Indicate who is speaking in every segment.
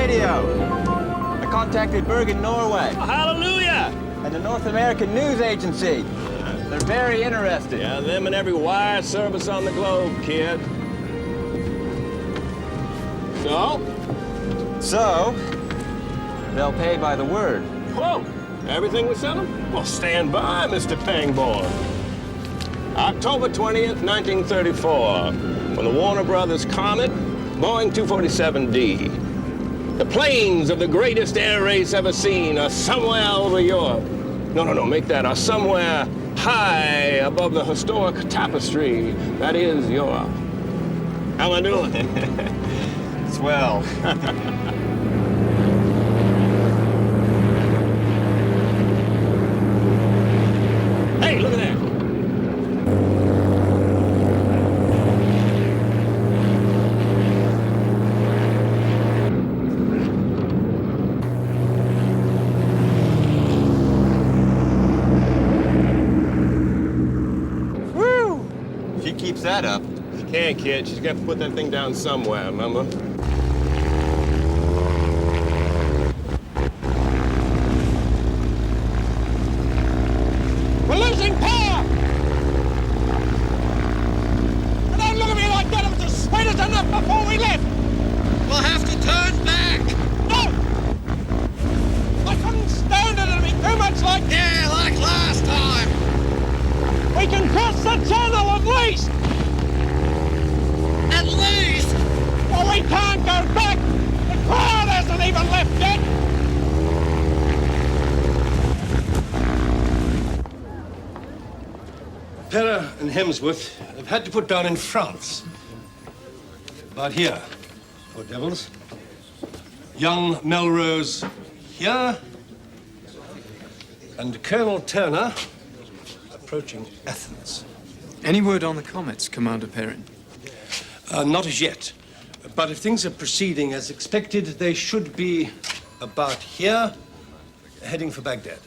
Speaker 1: radio. I contacted Bergen, Norway.
Speaker 2: Oh, hallelujah!
Speaker 1: And the North American News Agency. They're very interested.
Speaker 2: Yeah, them and every wire service on the globe, kid.
Speaker 1: So, they'll pay by the word.
Speaker 2: Whoa! Everything we sell them? Well, stand by, Mr. Pangborn. October 20th, 1934, when the Warner Brothers Comet, Boeing 247D. The planes of the greatest air race ever seen are somewhere over Europe. No, make that, are somewhere high above the historic tapestry that is Europe. How am I doing?
Speaker 1: Swell.
Speaker 2: Hey, look at that.
Speaker 1: Woo! She keeps that up.
Speaker 2: She can't, kid. She's got to put that thing down somewhere, remember? We're losing power! And don't look at me like that. It was as sweet as enough before we left.
Speaker 3: We'll have to turn back.
Speaker 2: No! I couldn't stand it. It'd be too much like...
Speaker 3: Yeah, like last time.
Speaker 2: We can cross the channel at least!
Speaker 3: At least.
Speaker 2: Well, we can't go back! The crowd hasn't even left yet!
Speaker 4: Pera and Hemsworth have had to put down in France. About here, poor devils. Young Melrose here. And Colonel Turner approaching Athens.
Speaker 5: Any word on the comets, Commander Perrin?
Speaker 4: Not as yet. But if things are proceeding as expected, they should be about here, heading for Baghdad.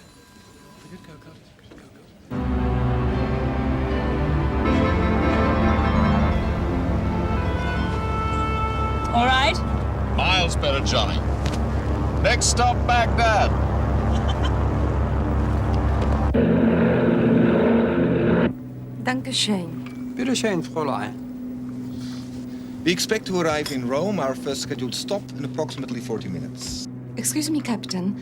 Speaker 6: All right?
Speaker 7: Miles better, Johnny. Next stop, Baghdad.
Speaker 8: Dankeschön.
Speaker 5: Bitte schön, Fräulein.
Speaker 9: We expect to arrive in Rome, our first scheduled stop, in approximately 40 minutes.
Speaker 8: Excuse me, Captain,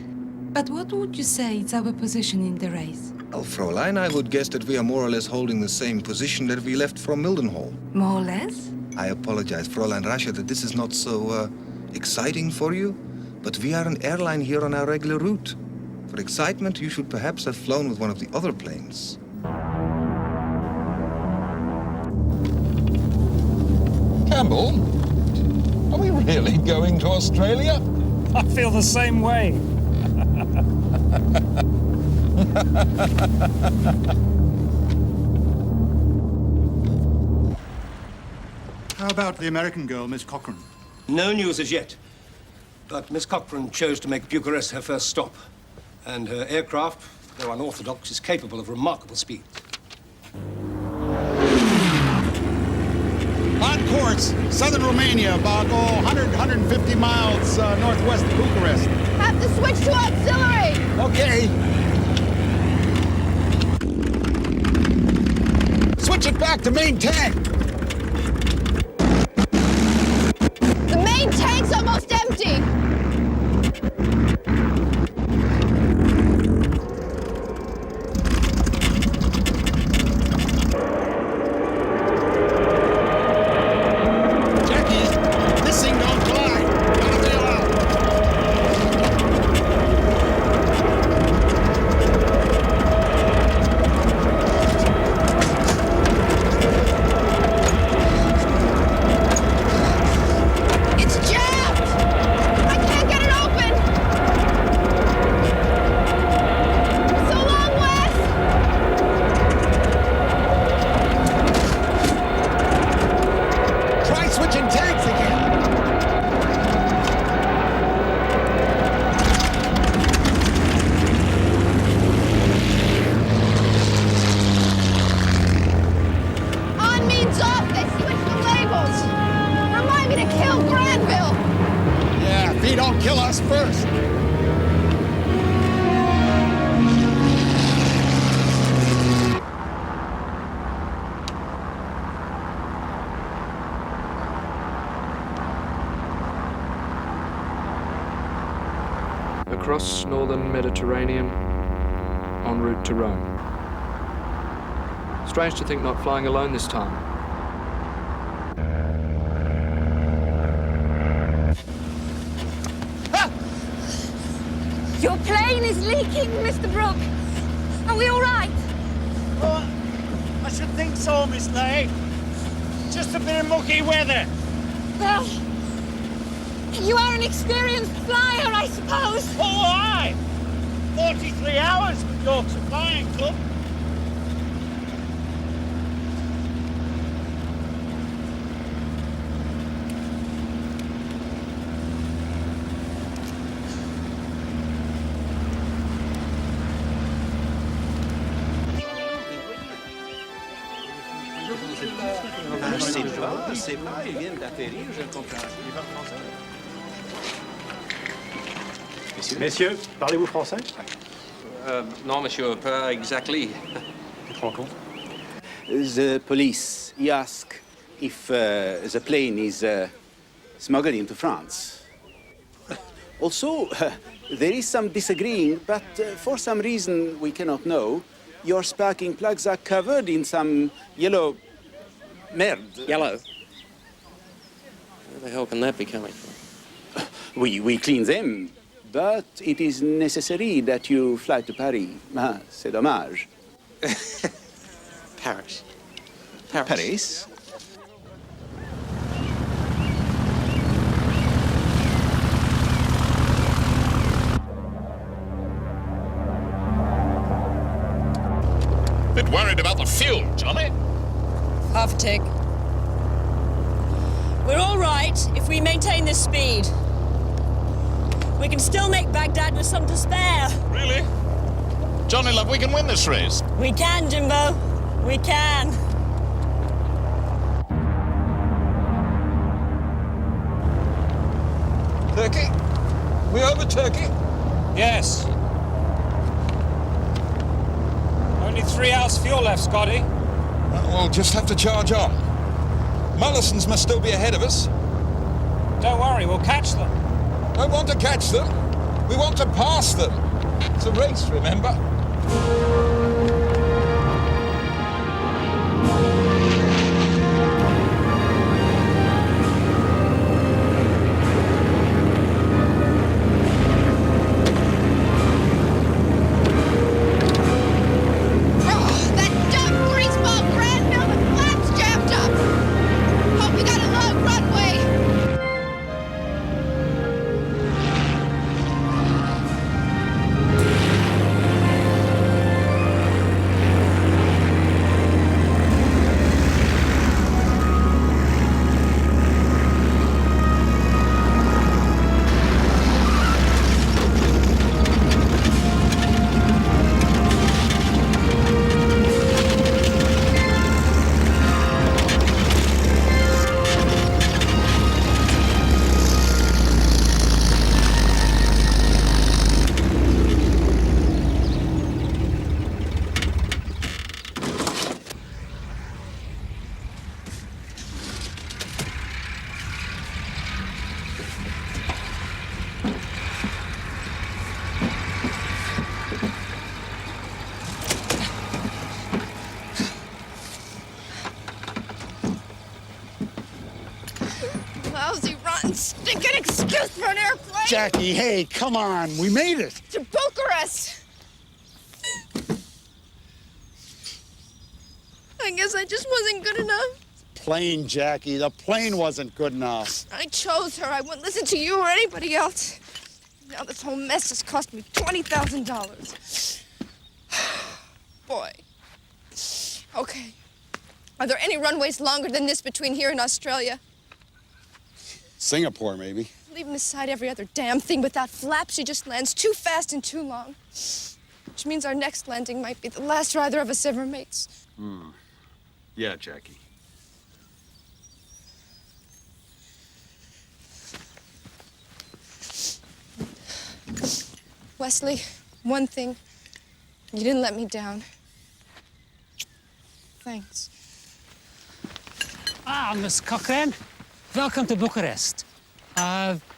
Speaker 8: but what would you say is our position in the race?
Speaker 9: Well, Fräulein, I would guess that we are more or less holding the same position that we left from Mildenhall.
Speaker 8: More or less?
Speaker 9: I apologize, Fräulein Rascher, that this is not so exciting for you, but we are an airline here on our regular route. For excitement, you should perhaps have flown with one of the other planes.
Speaker 7: Campbell, are we really going to Australia?
Speaker 10: I feel the same way.
Speaker 11: How about the American girl, Miss Cochrane?
Speaker 4: No news as yet. But Miss Cochrane chose to make Bucharest her first stop. And her aircraft, though unorthodox, is capable of remarkable speed.
Speaker 11: On course, southern Romania, about 150 miles northwest of Bucharest.
Speaker 12: Have to switch to auxiliary.
Speaker 11: Okay.
Speaker 7: Switch it back to main tank.
Speaker 12: The main tank's almost empty.
Speaker 5: Mediterranean, en route to Rome. Strange to think not flying alone this time.
Speaker 12: Your plane is leaking, Mr. Brooke. Are we all right?
Speaker 10: Oh, I should think so, Miss Lay. Just a bit of mucky weather.
Speaker 12: Well, you are an experienced flyer, I suppose.
Speaker 10: Oh, aye. 43 hours with Yorkshire Flying Club.
Speaker 1: Je sais pas, ils viennent d'atterrir, je ne comprends pas.
Speaker 4: Messieurs, parlez-vous français?
Speaker 5: Non, monsieur, pas exactly.
Speaker 4: Tu te rends compte?
Speaker 1: The police ask if the plane is smuggled into France. Also, there is some disagreeing, but for some reason we cannot know, your sparking plugs are covered in some yellow merde.
Speaker 5: Yellow? Where the hell can that be coming from?
Speaker 1: We clean them, but it is necessary that you fly to Paris. Ah, c'est dommage.
Speaker 5: Paris.
Speaker 1: Paris?
Speaker 7: Bit worried about the fuel, Johnny.
Speaker 6: Half a tick. We're all right if we maintain this speed. We can still make Baghdad with some to spare.
Speaker 7: Really? Johnny, love, we can win this race.
Speaker 6: We can, Jimbo. We can.
Speaker 1: Turkey? We over Turkey?
Speaker 10: Yes. Only 3 hours fuel left, Scotty.
Speaker 11: We'll just have to charge on. Mollison's must still be ahead of us.
Speaker 10: Don't worry, we'll catch them.
Speaker 11: Don't want to catch them. We want to pass them. It's a race, remember?
Speaker 12: That dumb greaseball Granville, the flaps jammed up. Hope we got a long runway. Lousy, rotten, stinking excuse for an airplane.
Speaker 11: Jackie, hey, come on. We made it.
Speaker 12: To Bucharest. I guess I just wasn't good enough.
Speaker 11: Plane, Jackie. The plane wasn't good enough.
Speaker 12: I chose her. I wouldn't listen to you or anybody else. Now this whole mess has cost me $20,000. Boy. Okay. Are there any runways longer than this between here and Australia?
Speaker 11: Singapore, maybe.
Speaker 12: Leaving aside every other damn thing, with that flap, she just lands too fast and too long. Which means our next landing might be the last either of us ever makes.
Speaker 11: Yeah, Jackie.
Speaker 12: Wesley, one thing. You didn't let me down. Thanks.
Speaker 10: Ah, Miss Cochrane. Welcome to Bucharest.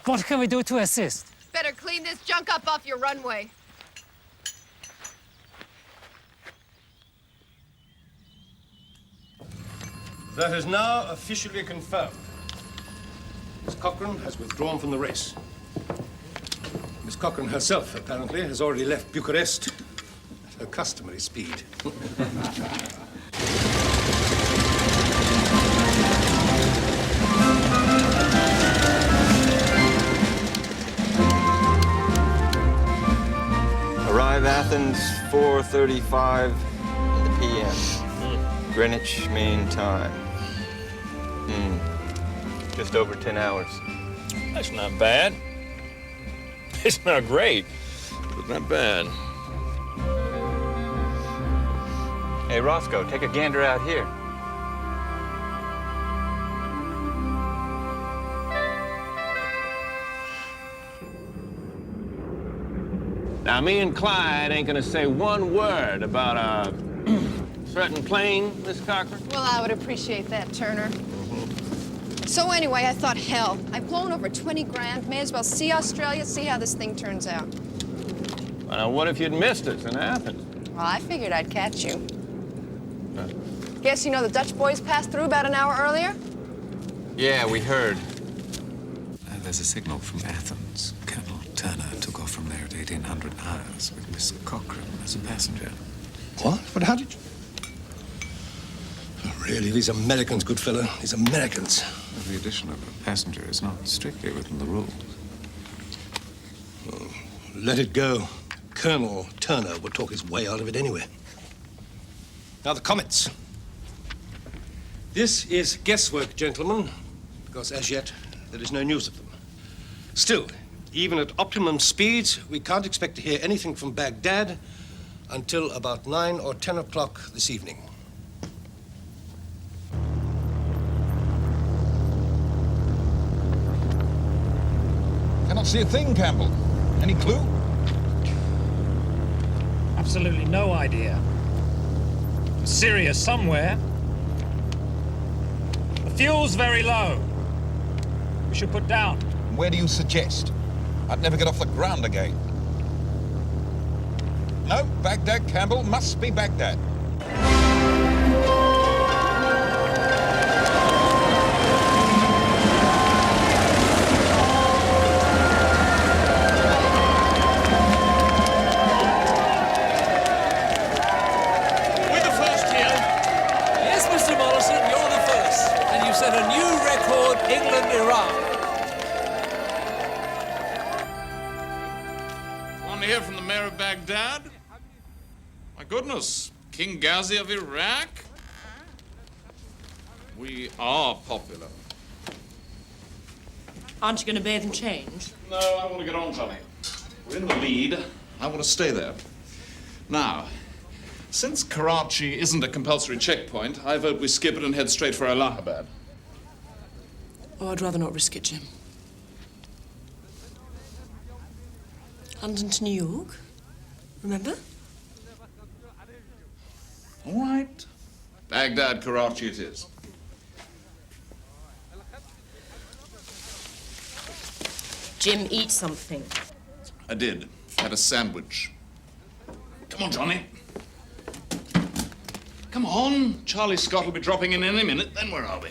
Speaker 10: What can we do to assist?
Speaker 12: Better clean this junk up off your runway.
Speaker 4: That is now officially confirmed. Miss Cochrane has withdrawn from the race. Miss Cochrane herself, apparently, has already left Bucharest at her customary speed.
Speaker 13: Arrive Athens, 4:35 in the p.m. Greenwich Mean Time. Just over 10 hours.
Speaker 2: That's not bad. It's not great, but not bad.
Speaker 13: Hey, Roscoe, take a gander out here.
Speaker 2: Now, me and Clyde ain't gonna say one word about a certain plane, Miss Cochrane.
Speaker 12: Well, I would appreciate that, Turner. So anyway, I thought, hell, I've blown over 20 grand. May as well see Australia, see how this thing turns out.
Speaker 2: Well, now, what if you'd missed us in Athens?
Speaker 12: Well, I figured I'd catch you. Guess you know the Dutch boys passed through about an hour earlier?
Speaker 13: Yeah, we heard.
Speaker 14: There's a signal from Athens. Colonel Turner took off from there at 1800 hours with Miss Cochrane as a passenger.
Speaker 4: What? But how did you... Oh, really, these Americans, good fellow, these Americans.
Speaker 14: The addition of a passenger is not strictly within the rules.
Speaker 4: Oh, let it go. Colonel Turner would talk his way out of it anyway. Now, the Comets. This is guesswork, gentlemen, because as yet, there is no news of them. Still, even at optimum speeds, we can't expect to hear anything from Baghdad until about 9 or 10 o'clock this evening.
Speaker 7: Cannot see a thing, Campbell. Any clue?
Speaker 10: Absolutely no idea. Syria somewhere. The fuel's very low. We should put down.
Speaker 7: Where do you suggest? I'd never get off the ground again. No, Baghdad, Campbell. Must be Baghdad.
Speaker 3: Hear from the mayor of Baghdad? My goodness, King Ghazi of Iraq? We are popular.
Speaker 6: Aren't you going to bathe and change?
Speaker 3: No, I want to get on, Johnny. We're in the lead. I want to stay there. Now, since Karachi isn't a compulsory checkpoint, I vote we skip it and head straight for Allahabad.
Speaker 6: Oh, I'd rather not risk it, Jim. London to New York, remember?
Speaker 3: All right. Baghdad, Karachi it is.
Speaker 6: Jim, eat something.
Speaker 3: I did. Had a sandwich. Come on, Johnny. Come on. Charlie Scott will be dropping in any minute. Then where are we?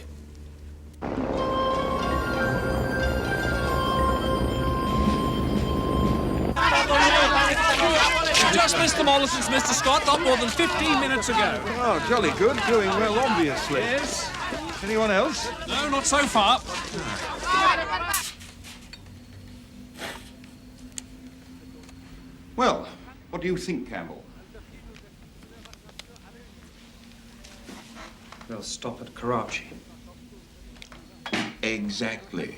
Speaker 10: Just Mr. Mollison's, Mr. Scott, not more than 15 minutes ago.
Speaker 11: Oh, jolly good. Doing well, obviously.
Speaker 10: Yes.
Speaker 11: Anyone else?
Speaker 10: No, not so far.
Speaker 7: Well, what do you think, Campbell?
Speaker 5: They'll stop at Karachi.
Speaker 7: Exactly.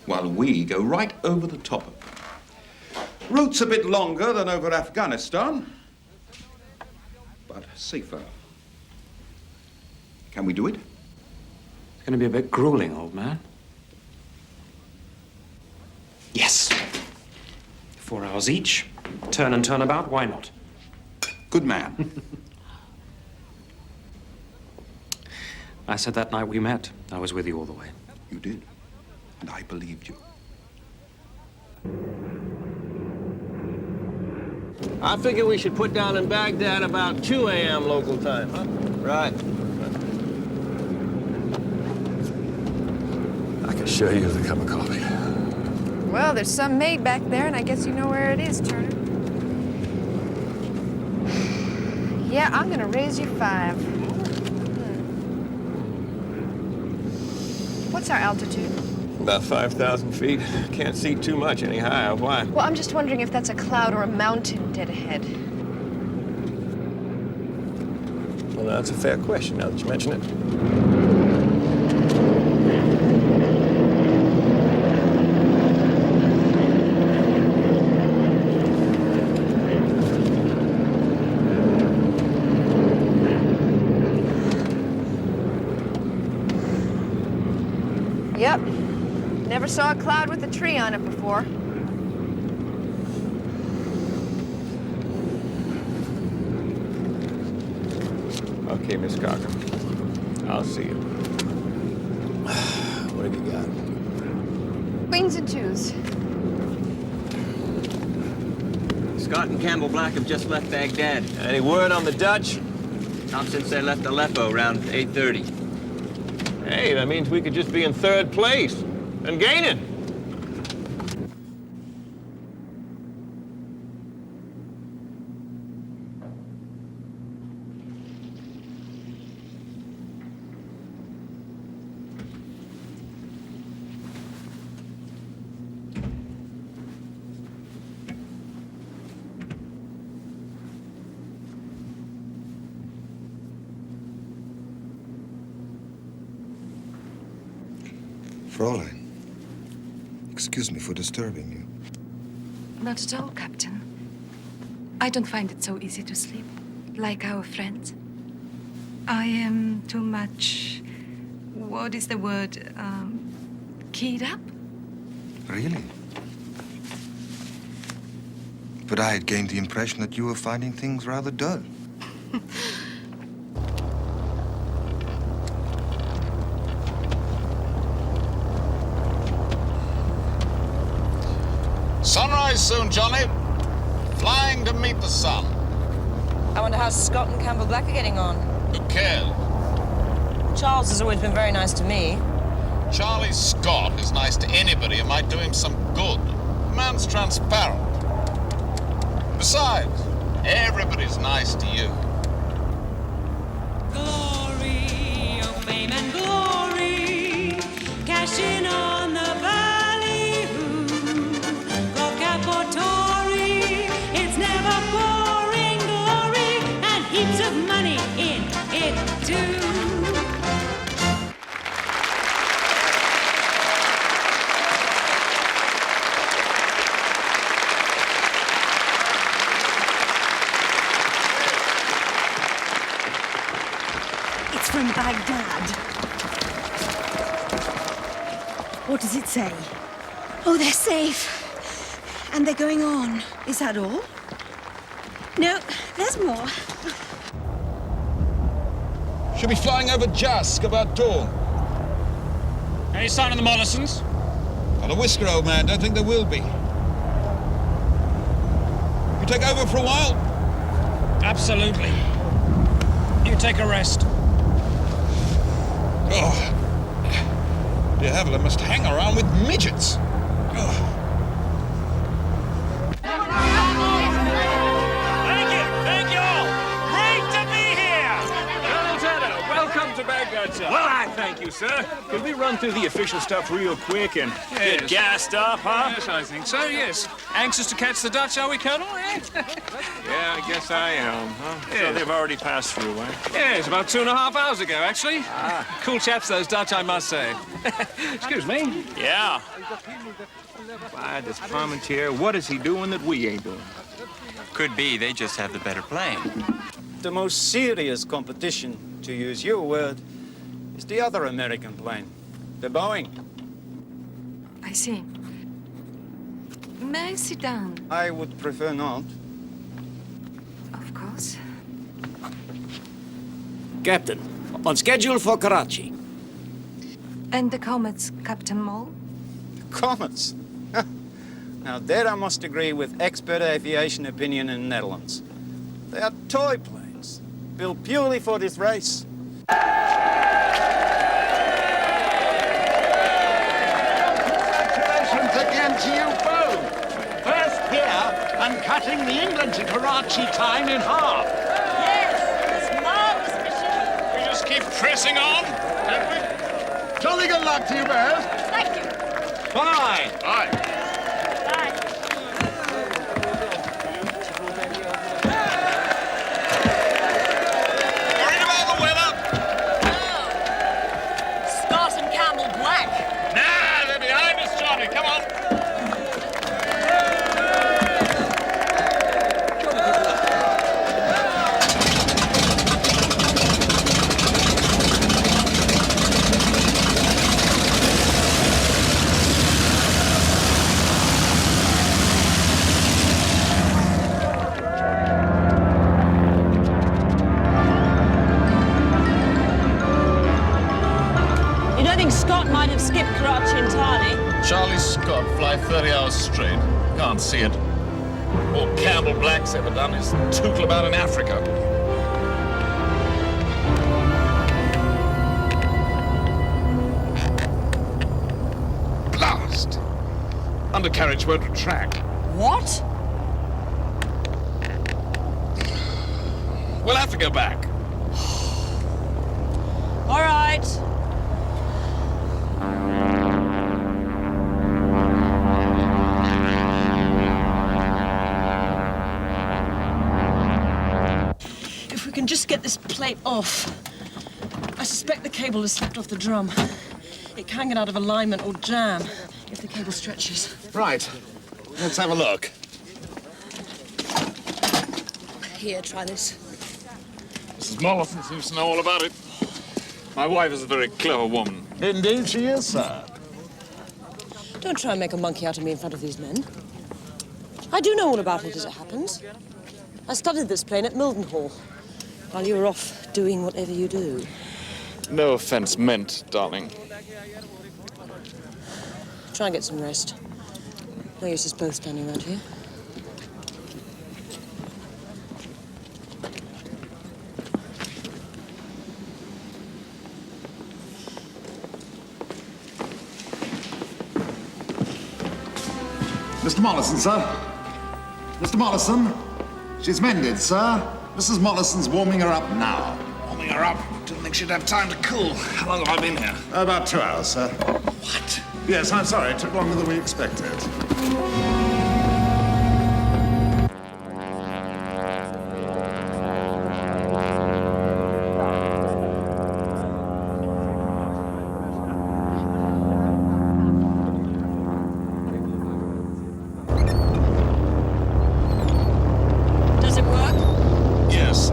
Speaker 7: While we go right over the top of it. Route's a bit longer than over Afghanistan, but safer. Can we do it?
Speaker 5: It's going to be a bit grueling, old man. Yes. 4 hours each. Turn and turn about, why not?
Speaker 7: Good man.
Speaker 5: I said that night we met, I was with you all the way.
Speaker 7: You did, and I believed you.
Speaker 2: I figure we should put down in Baghdad about 2 a.m. local time, huh?
Speaker 13: Right.
Speaker 2: Sure use a cup of coffee.
Speaker 12: Well, there's some made back there, and I guess you know where it is, Turner. Yeah, I'm gonna raise you 5. What's our altitude?
Speaker 2: About 5,000 feet. Can't see too much any higher. Why?
Speaker 12: Well, I'm just wondering if that's a cloud or a mountain dead ahead.
Speaker 2: Well, that's a fair question now that you mention it.
Speaker 12: Yep. Never saw a cloud with a tree on it before.
Speaker 2: Okay, Miss Cochran. I'll see you. What have you got?
Speaker 12: Queens and 2s.
Speaker 13: Scott and Campbell Black have just left Baghdad.
Speaker 2: Any word on the Dutch?
Speaker 13: Not since they left Aleppo around 8:30.
Speaker 2: Hey, that means we could just be in 3rd place and gaining.
Speaker 9: Fräulein, excuse me for disturbing you.
Speaker 8: Not at all, Captain. I don't find it so easy to sleep, like our friends. I am too much... what is the word? Keyed up?
Speaker 9: Really? But I had gained the impression that you were finding things rather dull.
Speaker 3: Sunrise soon, Johnny. Flying to meet the sun.
Speaker 6: I wonder how Scott and Campbell Black are getting on.
Speaker 3: Who cares?
Speaker 6: Charles has always been very nice to me.
Speaker 3: Charlie Scott is nice to anybody who might do him some good. The man's transparent. Besides, everybody's nice to you.
Speaker 15: Glory, oh fame and glory, cash in on the ballyhoo. Go Cap or Tory, it's never boring glory, and heaps of money in it too.
Speaker 16: From Baghdad. What does it say? Oh, they're safe. And they're going on. Is that all? No, there's more.
Speaker 3: Should be flying over Jask about dawn.
Speaker 10: Any sign of the Mollisons?
Speaker 3: Not a whisker, old man. Don't think there will be. You take over for a while?
Speaker 10: Absolutely. You take a rest.
Speaker 3: Oh, dear heaven, I must hang around with midgets. Oh.
Speaker 10: Thank you all. Great to be here.
Speaker 2: Colonel Turner, welcome to Baghdad, sir.
Speaker 10: Well, I thank you, sir.
Speaker 2: Could we run through the official stuff real quick and
Speaker 10: Yes.
Speaker 2: get gassed up, huh?
Speaker 10: Yes, I think so, yes. Anxious to catch the Dutch, are we, Colonel?
Speaker 2: Yeah, I guess I am, huh? So
Speaker 10: Yes.
Speaker 2: they've already passed through, eh?
Speaker 10: Yes, about 2.5 hours ago, actually. Cool chaps, those Dutch, I must say. Excuse me.
Speaker 2: Yeah. Why, this Parmentier, what is he doing that we ain't doing?
Speaker 13: Could be they just have the better plane.
Speaker 17: The most serious competition, to use your word, is the other American plane, the Boeing.
Speaker 8: I see. May I sit down?
Speaker 17: I would prefer not.
Speaker 8: Of course.
Speaker 10: Captain, on schedule for Karachi.
Speaker 8: And the comets, Captain Mole?
Speaker 17: Comets? Now there I must agree with expert aviation opinion in the Netherlands. They are toy planes, built purely for this race.
Speaker 11: to you both. First here, and cutting the England to Karachi time in half.
Speaker 6: Yes, it's marvelous mission.
Speaker 3: We just keep pressing on, don't we?
Speaker 11: Jolly good luck to you both.
Speaker 6: Thank you.
Speaker 11: Bye.
Speaker 3: Bye.
Speaker 2: Worried about the weather?
Speaker 6: Scott and Campbell Black.
Speaker 3: Nah, they're behind us, Johnny. Come on.
Speaker 6: You don't think Scott might have skipped Karachi entirely?
Speaker 3: Charlie Scott fly 30 hours straight. Can't see it. All Campbell Black's ever done is tootle about in Africa. Blast! Undercarriage won't retract.
Speaker 6: What?
Speaker 3: We'll have to go back.
Speaker 6: All right. If we can just get this plate off. I suspect the cable has slipped off the drum. It can get out of alignment or jam if the cable stretches.
Speaker 3: Right. Let's have a look.
Speaker 6: Here, try this.
Speaker 3: Mrs. Mollison seems to know all about it. My wife is a very clever woman.
Speaker 11: Indeed she is, sir.
Speaker 6: Don't try and make a monkey out of me in front of these men. I do know all about it as it happens. I studied this plane at Mildenhall while you were off doing whatever you do.
Speaker 3: No offense meant, darling.
Speaker 6: Try and get some rest. No use us both standing around here.
Speaker 11: Mr. Mollison, sir. Mr. Mollison. She's mended, sir. Mrs. Mollison's warming her up now.
Speaker 3: Warming her up? Didn't think she'd have time to cool. How long have I been here?
Speaker 11: About 2 hours, sir.
Speaker 3: What?
Speaker 11: Yes, I'm sorry. It took longer than we expected.
Speaker 6: Does it work?
Speaker 3: Yes.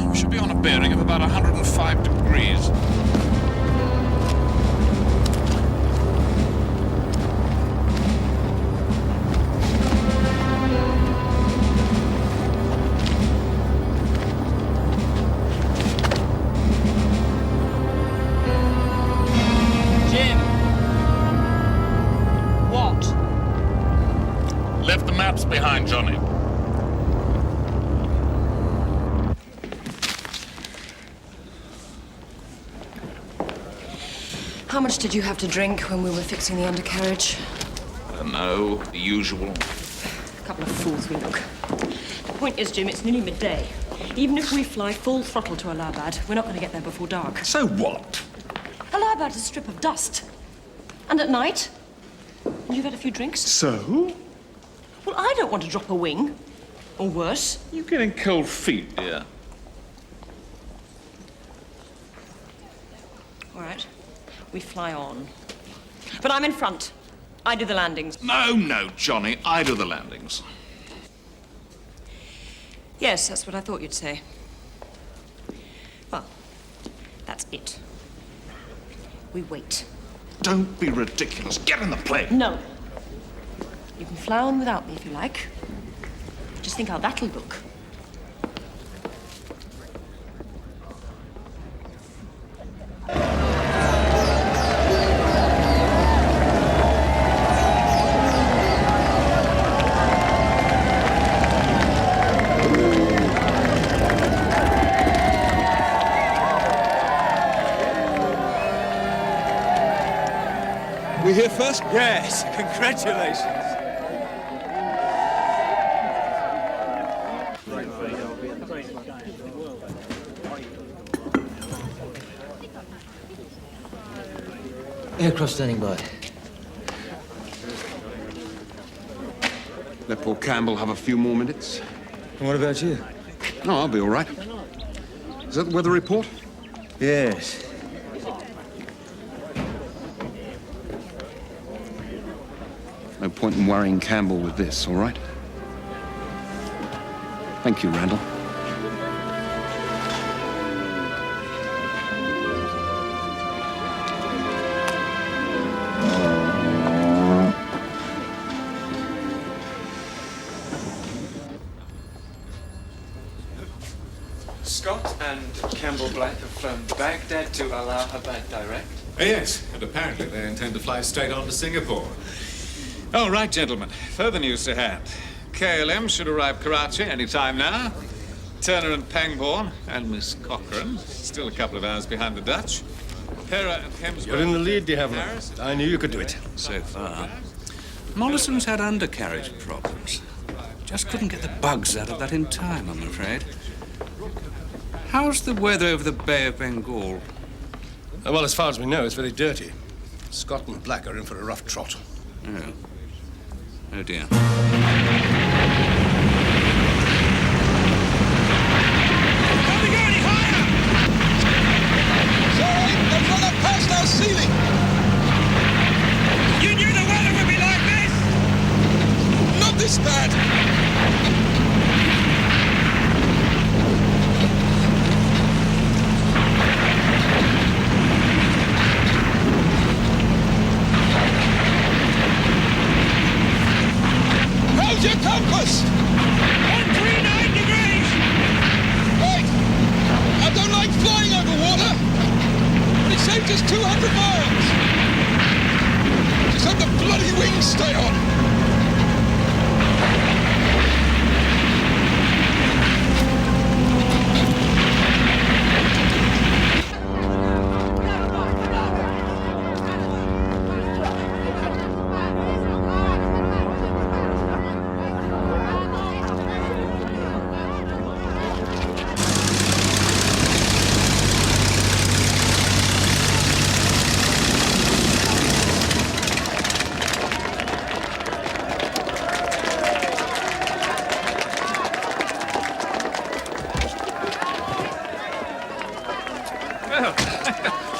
Speaker 3: We should be on a bearing of about 105 degrees.
Speaker 6: Jim. What?
Speaker 3: Left the maps behind, Johnny.
Speaker 6: How much did you have to drink when we were fixing the undercarriage?
Speaker 3: I don't know, the usual.
Speaker 6: A couple of fools we look. The point is, Jim, it's nearly midday. Even if we fly full throttle to Allahabad, we're not going to get there before dark.
Speaker 7: So what?
Speaker 6: Allahabad is a strip of dust. And at night, you've had a few drinks.
Speaker 7: So?
Speaker 6: Well, I don't want to drop a wing. Or worse.
Speaker 3: You're getting cold feet, dear.
Speaker 6: All right. We fly on. But I'm in front. I do the landings.
Speaker 3: No, Johnny. I do the landings.
Speaker 6: Yes, that's what I thought you'd say. Well, that's it. We wait.
Speaker 3: Don't be ridiculous. Get in the plane.
Speaker 6: No. You can fly on without me if you like. Just think how that'll look.
Speaker 17: first? Yes, congratulations.
Speaker 18: Aircraft standing by.
Speaker 7: Let poor Campbell have a few more minutes.
Speaker 18: And what about you?
Speaker 7: Oh, I'll be all right. Is that the weather report?
Speaker 18: Yes.
Speaker 7: No point in worrying Campbell with this, all right? Thank you, Randall.
Speaker 14: Scott and Campbell Black have flown Baghdad to Allahabad direct.
Speaker 3: Yes, and apparently they intend to fly straight on to Singapore. All right, gentlemen, further news to hand. KLM should arrive Karachi any time now. Turner and Pangbourne and Miss Cochrane, still a couple of hours behind the Dutch. Pera and Hemsworth.
Speaker 4: You're in the lead, de Havilland. I knew you could do it.
Speaker 19: So far. Mollison's had undercarriage problems. Just couldn't get the bugs out of that in time, I'm afraid. How's the weather over the Bay of Bengal?
Speaker 4: Well, as far as we know, it's very dirty. Scott and Black are in for a rough trot.
Speaker 19: Oh. Oh, dear.
Speaker 15: They've run up past our ceiling! You knew the weather would be like this? Not this bad! How's your compass? 139 degrees! Right! I don't like flying over water! It saved us 200 miles. Just hope the bloody wings stay on.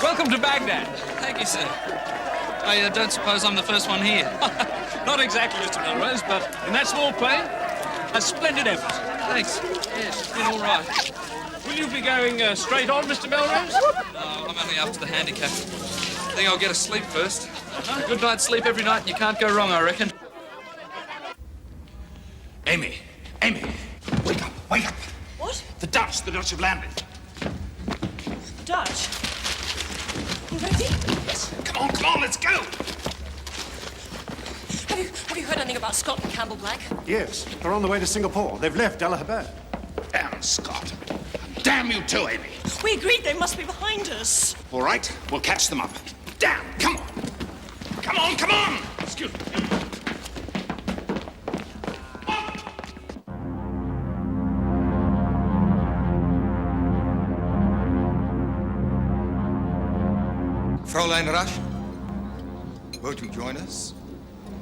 Speaker 20: Welcome to Baghdad. Thank you, sir. I don't suppose I'm the first one here. Not exactly, Mr. Melrose, but in that small plane, a splendid effort. Thanks. Yes, it's been all right. Will you be going straight on, Mr. Melrose? No, I'm only after the handicap. I think I'll get a sleep first. Good night's sleep every night, and you can't go wrong, I reckon.
Speaker 19: Amy! Amy! Wake up! Wake up!
Speaker 6: What?
Speaker 19: The Dutch have landed.
Speaker 6: Dutch? You ready?
Speaker 19: Yes. Come on, let's go!
Speaker 6: Have you heard anything about Scott and Campbell Black?
Speaker 11: Yes, they're on the way to Singapore. They've left Allahabad.
Speaker 19: Damn Scott. Damn you too, Amy.
Speaker 6: We agreed they must be behind us.
Speaker 19: All right, we'll catch them up. Damn, come on! Come on, come on! Excuse me.
Speaker 9: Fräulein Rush, won't you join us?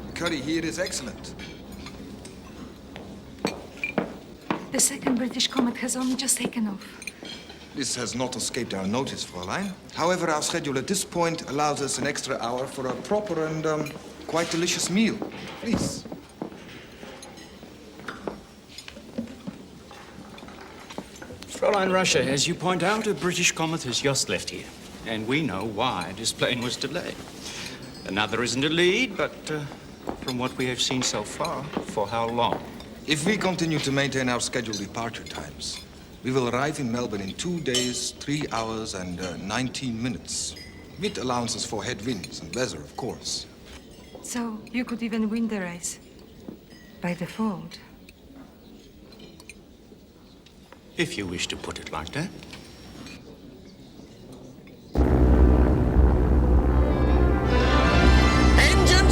Speaker 9: The curry here is excellent.
Speaker 8: The second British Comet has only just taken off.
Speaker 9: This has not escaped our notice, Fräulein. However, our schedule at this point allows us an extra hour for a proper and quite delicious meal. Please.
Speaker 17: Fräulein Russia, as you point out, a British comet has just left here. And we know why this plane was delayed. Another isn't a lead, but from what we have seen so far, for how long?
Speaker 9: If we continue to maintain our scheduled departure times, we will arrive in Melbourne in 2 days, 3 hours, and 19 minutes. With allowances for headwinds and weather, of course.
Speaker 8: So you could even win the race. By default.
Speaker 17: If you wish to put it like that.
Speaker 15: Engine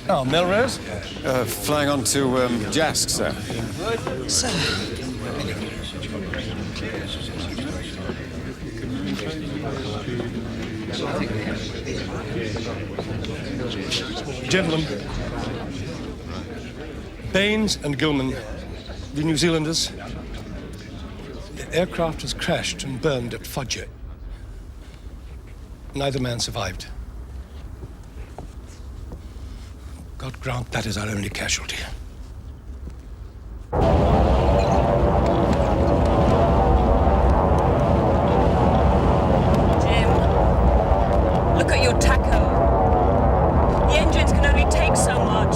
Speaker 2: Oh, Melrose?
Speaker 14: Flying on to Jask, sir.
Speaker 6: Sir.
Speaker 4: Gentlemen, Baines and Gilman, the New Zealanders, the aircraft has crashed and burned at Fudge. Neither man survived. God grant that is our only casualty.
Speaker 6: Jim, look at your tacho. The engines can only take so much.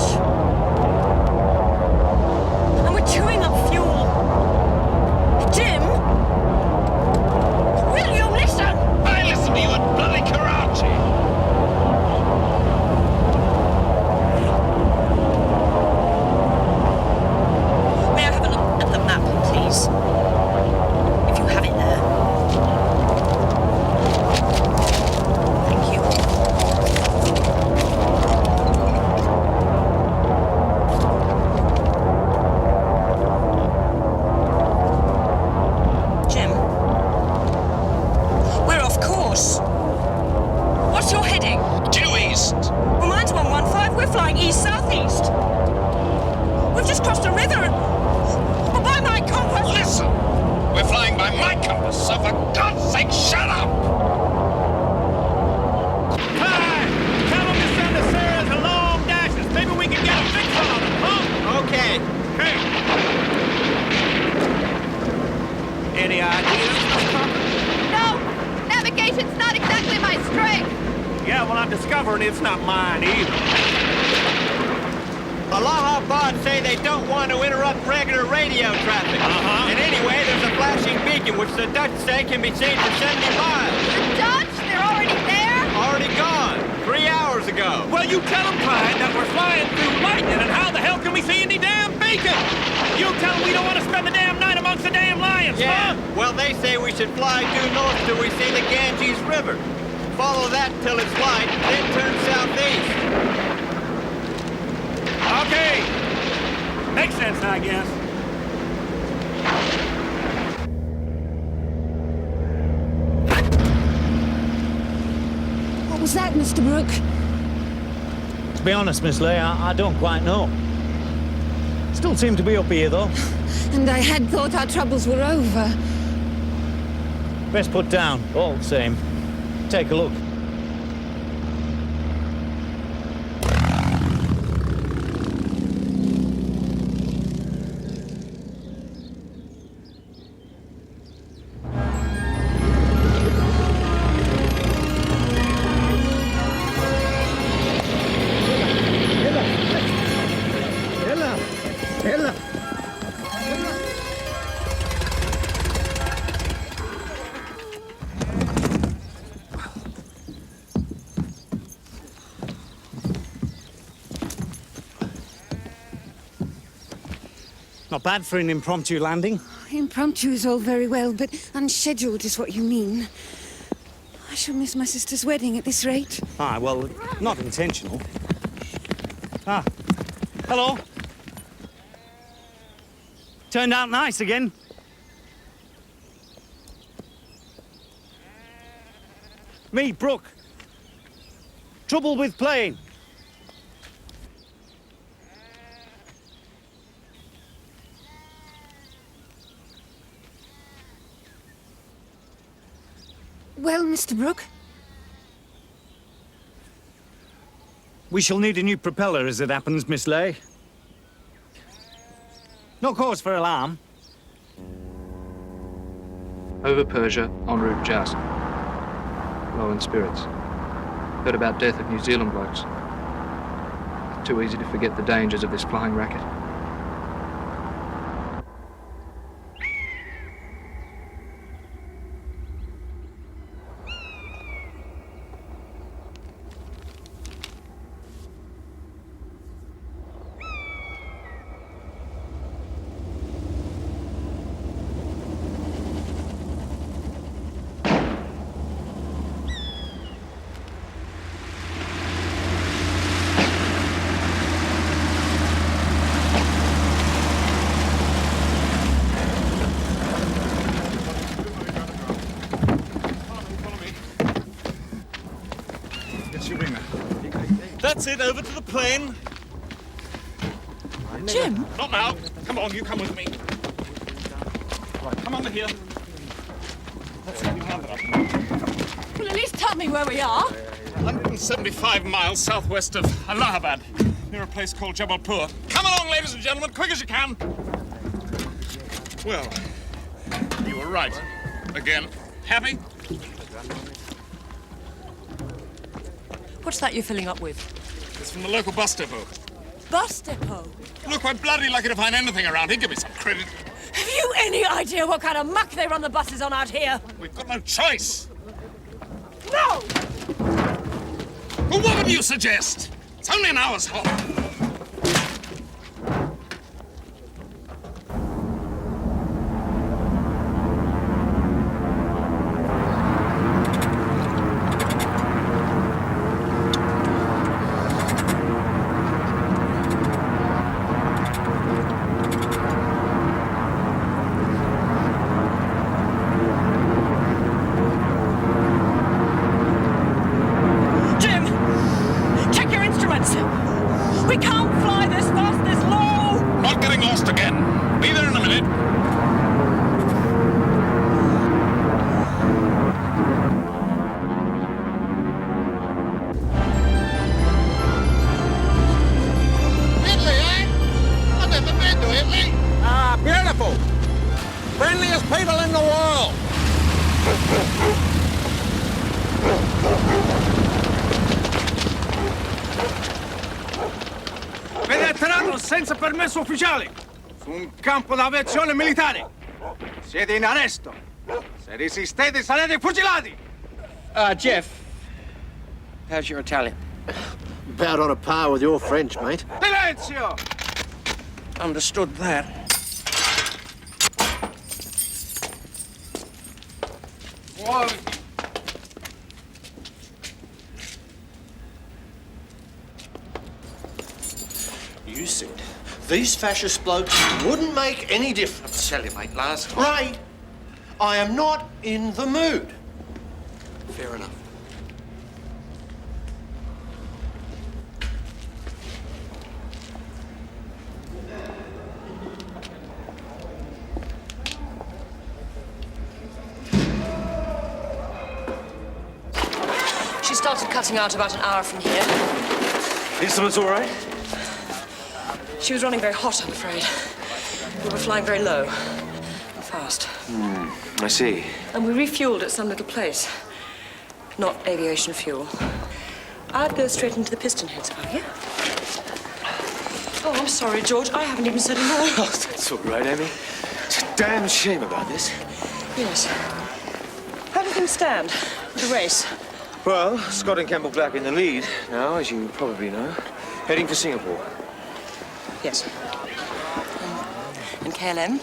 Speaker 6: And we're chewing up fuel. Jim! Will you listen?
Speaker 2: I listen to you at bloody Karachi!
Speaker 6: May I have a look at the map, please? If you have it there. Thank you. Jim? We're off course. What's your heading?
Speaker 2: Due east.
Speaker 6: Well, mine's 115. We're flying east-southeast. We've just crossed a river and... Well, by my compass...
Speaker 2: Listen! We're flying by my compass, so for God's sake, shut up!
Speaker 10: Hi! Tell them to send the Sarahs a long dashes. Maybe we can get a fix on them, huh? Okay. Hey! Any ideas, Miss Cochran?
Speaker 12: No! Navigation's not exactly my strength!
Speaker 10: Yeah, well, I'm discovering it's not mine either.
Speaker 13: Allahabad say they don't want to interrupt regular radio traffic. And anyway, there's a flashing beacon, which the Dutch say can be seen for 70 miles.
Speaker 12: The Dutch? They're already there?
Speaker 13: Already gone. 3 hours ago.
Speaker 10: Well, you tell them, Clyde, that we're flying through lightning, and how the hell can we see any damn beacon? You tell them we don't want to spend the damn night amongst the damn lions,
Speaker 13: Yeah,
Speaker 10: huh?
Speaker 13: well, they say we should fly due north till we see the Ganges River. Follow that till it's light, then turn southeast.
Speaker 10: Okay. Makes sense, I guess.
Speaker 16: What was that, Mr. Brooke?
Speaker 10: To be honest, Miss Leigh, I don't quite know. Still seem to be up here, though.
Speaker 16: And I had thought our troubles were over.
Speaker 10: Best put down, all the same. Take a look. Not bad for an impromptu landing.
Speaker 16: Impromptu is all very well, but unscheduled is what you mean. I shall miss my sister's wedding at this rate.
Speaker 10: Ah, well, not intentional. Ah, hello. Turned out nice again. Me, Brooke. Trouble with plane.
Speaker 16: Well, Mr. Brooke?
Speaker 10: We shall need a new propeller as it happens, Miss Leigh. No cause for alarm.
Speaker 21: Over Persia, en route Jask. Low in spirits. Heard about death of New Zealand blokes. Too easy to forget the dangers of this flying racket.
Speaker 10: That's it, over to the plane.
Speaker 16: Jim?
Speaker 10: Not now. Come on, you come with me. Right, come under here. Let's have you hand it up.
Speaker 12: Well, at least tell me where we are.
Speaker 10: 175 miles southwest of Allahabad, near a place called Jabalpur. Come along, ladies and gentlemen, quick as you can. Well, you were right. Again. Happy?
Speaker 6: What's that you're filling up with?
Speaker 10: It's from the local bus depot.
Speaker 6: Bus depot?
Speaker 10: Look, we're bloody lucky to find anything around here. Give me some credit.
Speaker 6: Have you any idea what kind of muck they run the buses on out here?
Speaker 10: We've got no choice.
Speaker 6: No!
Speaker 10: Well, what would you suggest? It's only an hour's hop.
Speaker 6: We can't fly this fast, this low!
Speaker 10: Not getting lost again. Be there in a minute.
Speaker 2: Italy, eh? I've never been to Italy. Ah, beautiful. Friendliest people in the world.
Speaker 10: Penetrano senza permesso ufficiale su un campo d'aviazione militare. Siete in arresto. Se resistete sarete fucilati.
Speaker 1: Jeff, how's your Italian?
Speaker 18: About on a par with your French, mate.
Speaker 10: Silenzio!
Speaker 1: Understood that. You said these fascist blokes wouldn't make any difference. Tell you, mate, last night. I am not in the mood. Fair enough.
Speaker 6: She started cutting out about an hour from here.
Speaker 18: Instruments all right?
Speaker 6: She was running very hot, I'm afraid. We were flying very low and fast.
Speaker 18: I see.
Speaker 6: And we refueled at some little place. Not aviation fuel. I'd go straight into the piston heads, if I were you. Oh, I'm sorry, George. I haven't even said a word.
Speaker 18: Oh, that's all right, Amy. It's a damn shame about this.
Speaker 6: Yes. How do things stand with the race?
Speaker 18: Well, Scott and Campbell Black in the lead now, as you probably know. Heading for Singapore.
Speaker 6: Yes. And KLM?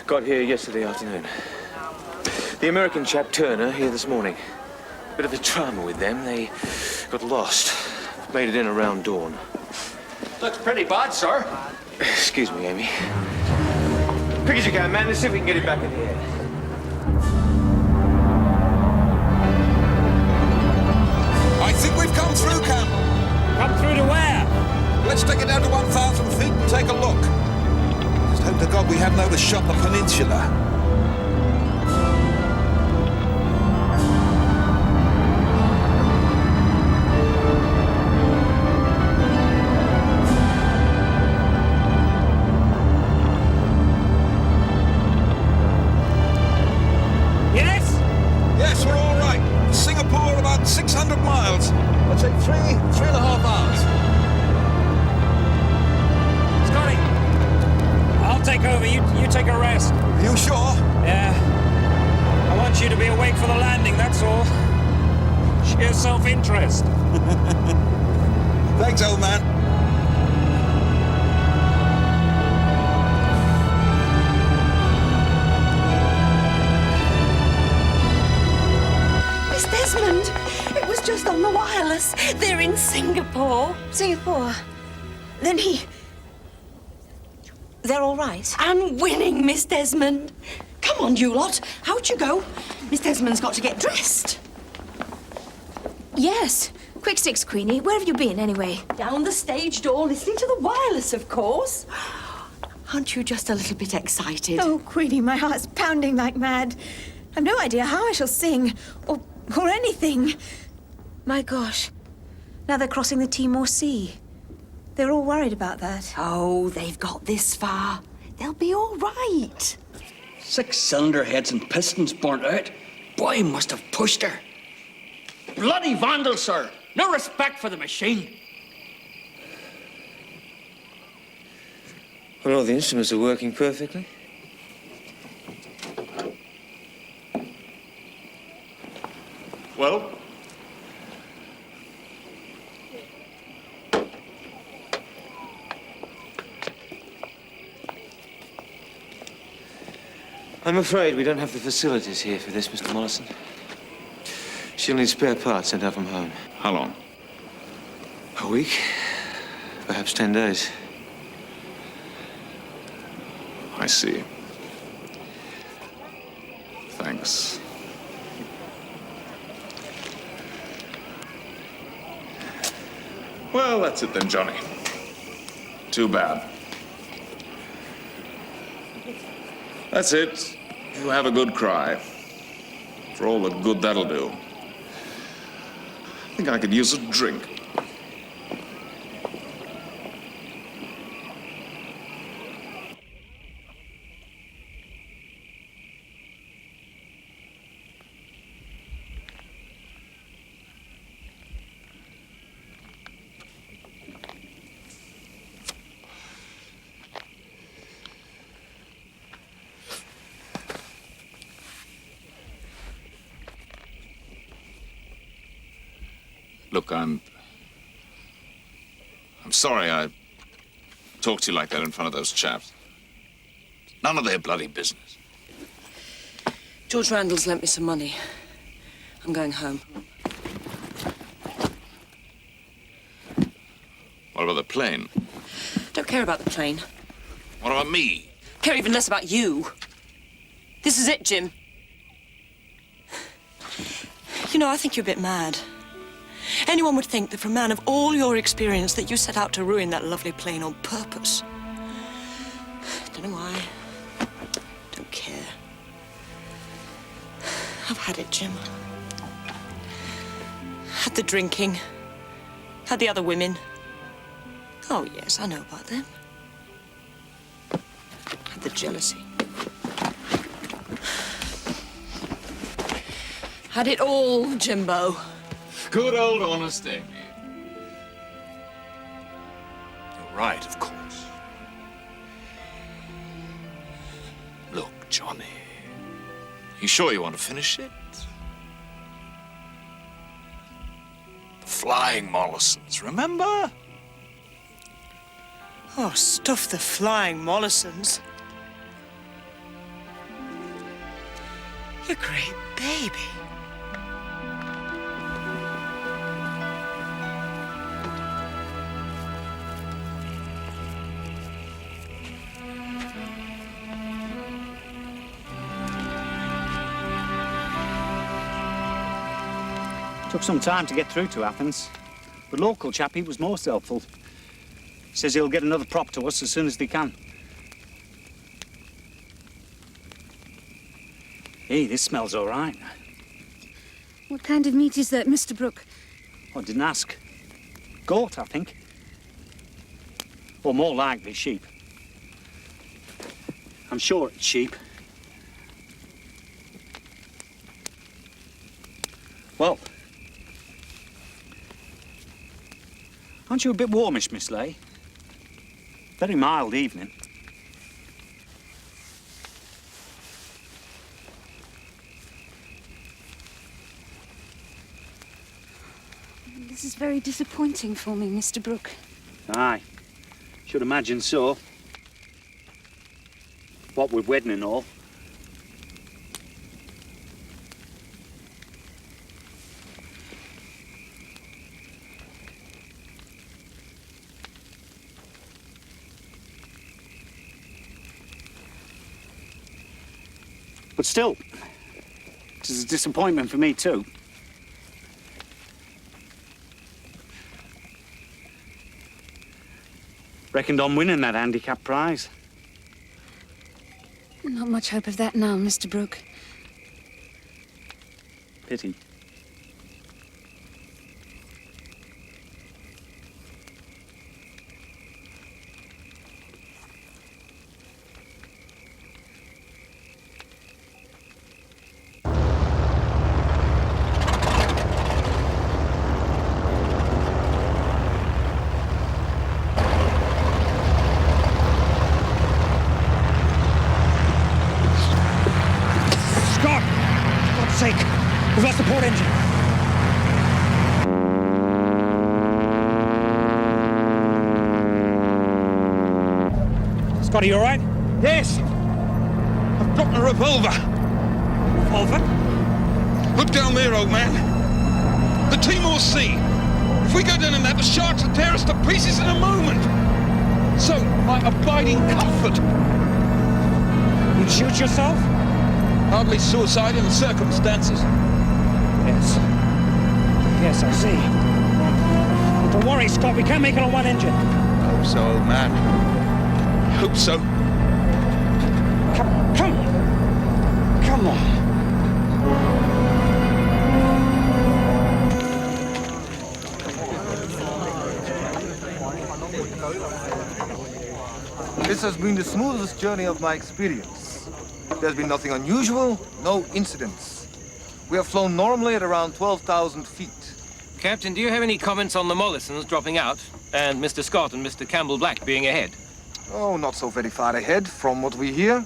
Speaker 18: Got here yesterday afternoon. The American chap Turner here this morning. Bit of a drama with them. They got lost. Made it in around dawn.
Speaker 1: Looks pretty bad, sir.
Speaker 18: Excuse me, Amy. Quick as you can, man. Let's see if we can get it back in the air.
Speaker 7: I think we've come through, Cam.
Speaker 10: Come through to where?
Speaker 7: Let's take it down to 1,000 feet and take a look. Just hope to God we haven't overshot the peninsula.
Speaker 10: Yes?
Speaker 7: Yes, we're all right. Singapore, about 600 miles. I'll take 3.5 hours.
Speaker 10: Scotty, I'll take over. You take a rest.
Speaker 7: Are you sure?
Speaker 10: Yeah. I want you to be awake for the landing, that's all. Sheer self-interest.
Speaker 7: Thanks, old man.
Speaker 16: Miss Desmond, it was just on the wireless. They're in Singapore. Singapore? Then They're all right? I'm winning, Miss Desmond. Come on, you lot. How'd you go? Miss Desmond's got to get dressed. Yes, Quick six, Queenie. Where have you been, anyway?
Speaker 6: Down the stage door, listening to the wireless, of course.
Speaker 16: Aren't you just a little bit excited? Oh, Queenie, my heart's pounding like mad. I've no idea how I shall sing, or anything. My gosh. Now they're crossing the Timor Sea. They're all worried about that.
Speaker 6: Oh, they've got this far. They'll be all right.
Speaker 5: 6-cylinder heads and pistons burnt out. Boy must have pushed her. Bloody vandal, sir. No respect for the machine.
Speaker 18: Well, all the instruments are working perfectly.
Speaker 3: Well?
Speaker 18: I'm afraid we don't have the facilities here for this, Mr. Mollison. She'll need spare parts sent out from home.
Speaker 3: How long?
Speaker 18: A week. Perhaps 10 days.
Speaker 3: I see. Thanks. Well, that's it then, Johnny. Too bad. That's it. You have a good cry. For all the good that'll do. I think I could use a drink. Look, I'm sorry I talked to you like that in front of those chaps. None of their bloody business.
Speaker 6: George Randall's lent me some money. I'm going home.
Speaker 3: What about the plane?
Speaker 6: Don't care about the plane.
Speaker 3: What about me?
Speaker 6: Care even less about you. This is it, Jim. You know, I think you're a bit mad. Anyone would think that for a man of all your experience that you set out to ruin that lovely plane on purpose. Don't know why. Don't care. I've had it, Jim. Had the drinking. Had the other women. Oh, yes, I know about them. Had the jealousy. Had it all, Jimbo.
Speaker 3: Good old honest Amy. You're right, of course. Look, Johnny. You sure you want to finish it? The Flying Mollisons, remember?
Speaker 6: Oh, stuff the Flying Mollisons. You great baby.
Speaker 17: Took some time to get through to Athens. The local chap, he was most helpful. Says he'll get another prop to us as soon as they can. Hey, this smells all right.
Speaker 16: What kind of meat is that, Mr. Brooke?
Speaker 17: Oh, I didn't ask. Goat, I think. Or more likely, sheep. I'm sure it's sheep. Well, aren't you a bit warmish, Miss Leigh? Very mild evening.
Speaker 16: This is very disappointing for me, Mr. Brooke.
Speaker 17: Aye, should imagine so. What with wedding and all. But still, it is a disappointment for me too.
Speaker 20: Reckoned on winning that handicap prize.
Speaker 8: Not much hope of that now, Mr. Brooke.
Speaker 20: Pity.
Speaker 10: Scott! For God's sake! We've lost the port engine! Scott, are you all right?
Speaker 7: Yes. I've dropped my revolver.
Speaker 10: Revolver?
Speaker 7: Look down there, old man. The Timor Sea. If we go down in that, the sharks will tear us to pieces in a moment. So, my abiding comfort.
Speaker 10: You'd shoot yourself?
Speaker 7: Hardly suicide in the circumstances.
Speaker 10: Yes. Yes, I see. But don't worry, Scott, we can't make it on one engine.
Speaker 7: Hope so, old man. Hope so.
Speaker 10: Come on.
Speaker 9: This has been the smoothest journey of my experience. There's been nothing unusual, no incidents. We have flown normally at around 12,000 feet.
Speaker 4: Captain, do you have any comments on the Mollisons dropping out and Mr. Scott and Mr. Campbell Black being ahead?
Speaker 9: Oh, not so very far ahead from what we hear.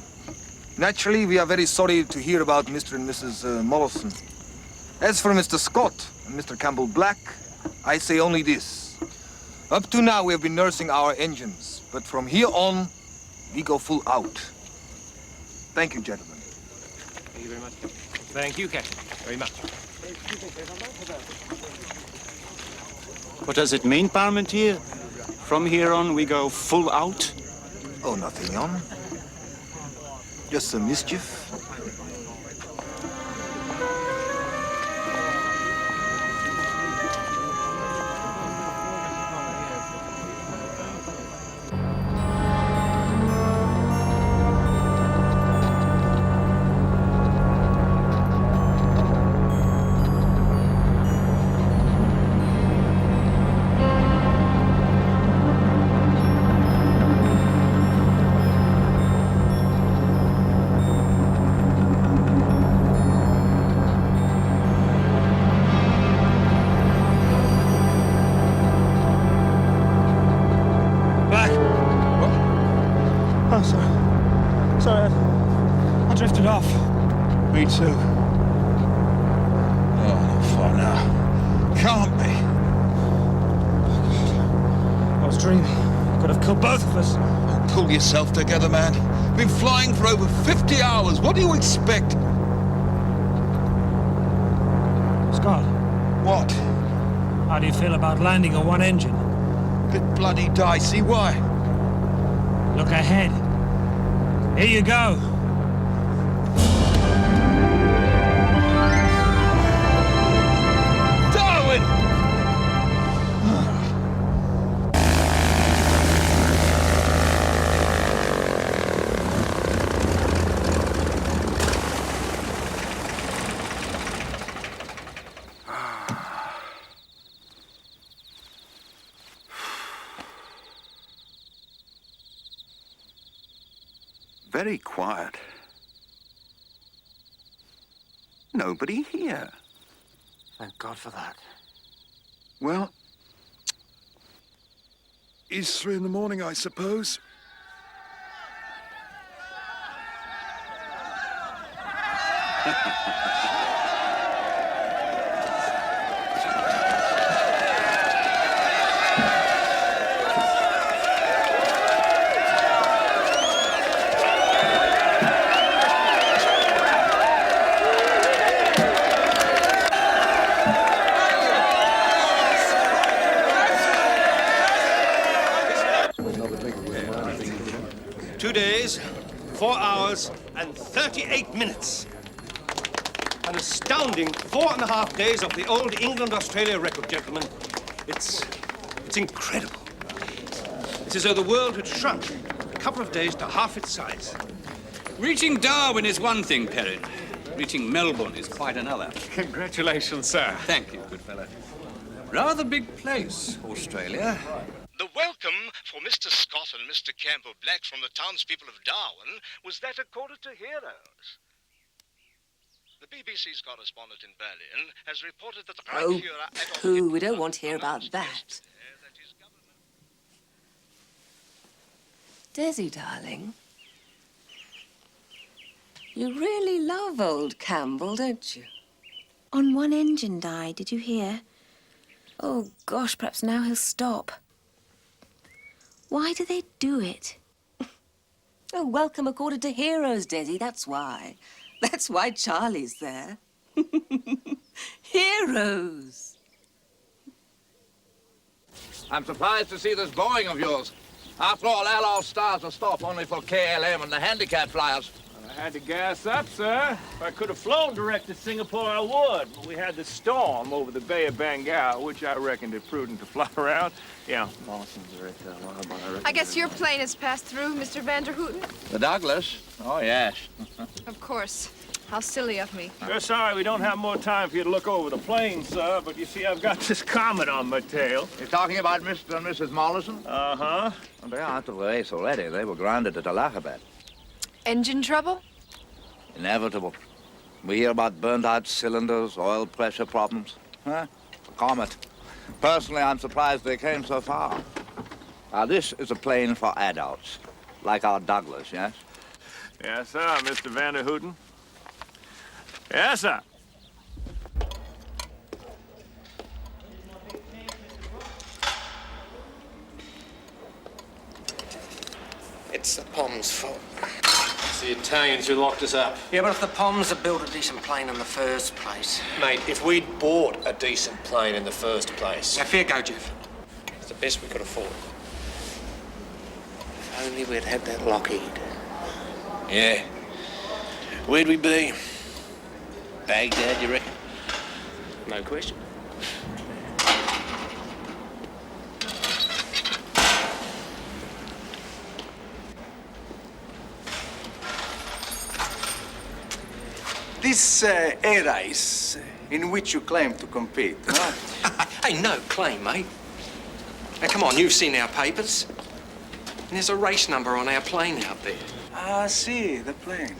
Speaker 9: Naturally, we are very sorry to hear about Mr. and Mrs. Mollison. As for Mr. Scott and Mr. Campbell Black, I say only this. Up to now, we have been nursing our engines, but from here on, we go full out. Thank you, gentlemen.
Speaker 4: Thank you very much. Thank you, Captain, very much.
Speaker 17: What does it mean, Parmentier? From here on, we go full out?
Speaker 9: Oh, nothing on. Just some mischief.
Speaker 10: Oh, sorry. Sorry, I drifted off.
Speaker 7: Me too. Oh, not far now. Can't be.
Speaker 10: I was dreaming. Could have killed both of us.
Speaker 7: Oh, pull yourself together, man. Been flying for over 50 hours. What do you expect?
Speaker 10: Scott.
Speaker 7: What?
Speaker 10: How do you feel about landing on one engine?
Speaker 7: Bit bloody dicey. Why?
Speaker 10: Look ahead. Here you go.
Speaker 7: Darwin! Very quiet. Nobody here.
Speaker 10: Thank God for that.
Speaker 11: Well, it's 3 in the morning, I suppose.
Speaker 4: Two days, 4 hours, and 38 minutes. An astounding 4.5 days of the old England-Australia record, gentlemen. It's incredible. It's It's as though the world had shrunk in a couple of days to half its size.
Speaker 17: Reaching Darwin is one thing, Perrin. Reaching Melbourne is quite another.
Speaker 3: Congratulations, sir.
Speaker 17: Thank you, good fellow. Rather big place, Australia.
Speaker 19: The welcome for Mr. Scott and Mr. Campbell Black from the townspeople of Darwin was that accorded to heroes. The BBC's correspondent in Berlin has reported that the
Speaker 6: Oh,
Speaker 19: Reichsfuhrer Adolf
Speaker 6: pooh, we don't want to hear about that. Desi, darling. You really love old Campbell, don't you?
Speaker 16: On one engine died, did you hear? Oh, gosh, perhaps now he'll stop. Why do they do it?
Speaker 6: Oh, welcome accorded to heroes, Desi, that's why. That's why Charlie's there. Heroes!
Speaker 22: I'm surprised to see this Boeing of yours. After all, our stars are stop only for KLM and the handicap flyers.
Speaker 2: I had to gas up, sir. If I could have flown direct to Singapore, I would. But we had the storm over the Bay of Bengal, which I reckoned it prudent to fly around. Yeah, Mawson's right there. But I reckon
Speaker 12: I guess your plane has passed through, Mr. Van der Hooten?
Speaker 22: The Douglas? Oh, yes.
Speaker 12: Of course. How silly of me.
Speaker 2: We're sorry we don't have more time for you to look over the plane, sir, but you see, I've got this comet on my tail.
Speaker 22: You're talking about Mr. and Mrs. Mollison?
Speaker 2: Uh-huh.
Speaker 22: Well, they are out of the race already. They were grounded at Allahabad.
Speaker 12: Engine trouble?
Speaker 22: Inevitable. We hear about burned-out cylinders, oil pressure problems. Huh? A comet. Personally, I'm surprised they came so far. Now, this is a plane for adults, like our Douglas, yes?
Speaker 2: Yes, sir, Mr. Van der Hooten. Yes, sir.
Speaker 1: It's the Poms' fault. It's the Italians who locked us up.
Speaker 23: Yeah, but if the Poms had built a decent plane in the first place...
Speaker 1: Mate, if we'd bought a decent plane in the first place...
Speaker 23: Now, fair go, Jeff.
Speaker 1: It's the best we could afford. If only we'd had that Lockheed. Yeah. Where'd we be? Baghdad, you reckon? No question.
Speaker 10: This air race in which you claim to compete, huh?
Speaker 23: Hey, no claim, mate. Now, come on, you've seen our papers. And there's a race number on our plane out there.
Speaker 10: Ah, see, the plane.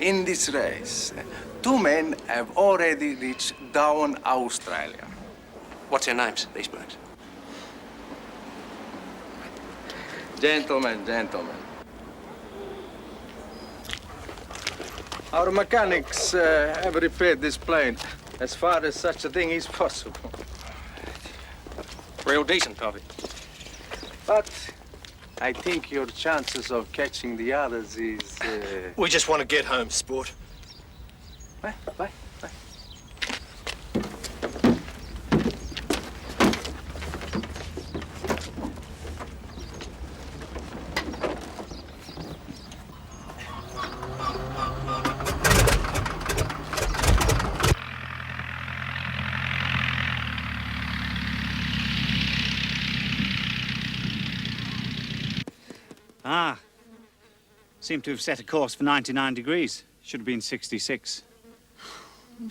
Speaker 10: In this race, 2 men have already reached Darwin, Australia.
Speaker 23: What's their names, these blokes?
Speaker 10: Gentlemen, gentlemen. Our mechanics have repaired this plane as far as such a thing is possible.
Speaker 23: Real decent of it.
Speaker 10: But I think your chances of catching the others is...
Speaker 1: We just want to get home, sport.
Speaker 10: Bye, bye, bye.
Speaker 20: Ah. Seem to have set a course for 99 degrees. Should have been 66.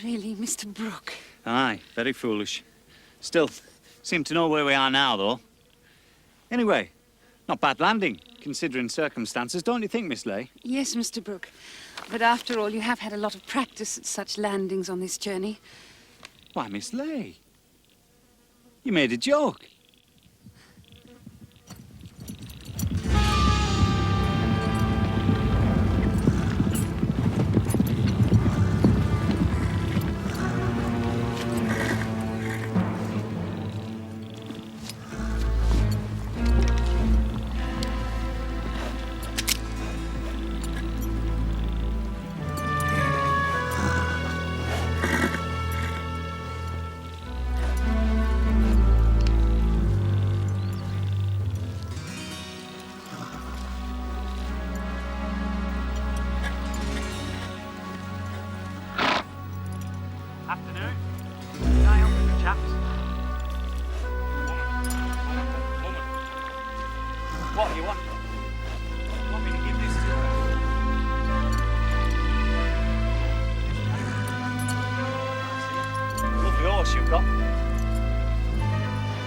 Speaker 8: Really, Mr. Brooke?
Speaker 20: Aye, very foolish. Still, seem to know where we are now, though. Anyway, not bad landing, considering circumstances, don't you think, Miss Leigh?
Speaker 8: Yes, Mr. Brooke. But after all, you have had a lot of practice at such landings on this journey.
Speaker 20: Why, Miss Leigh? You made a joke. What, you want me to give this to her? Lovely horse you've got.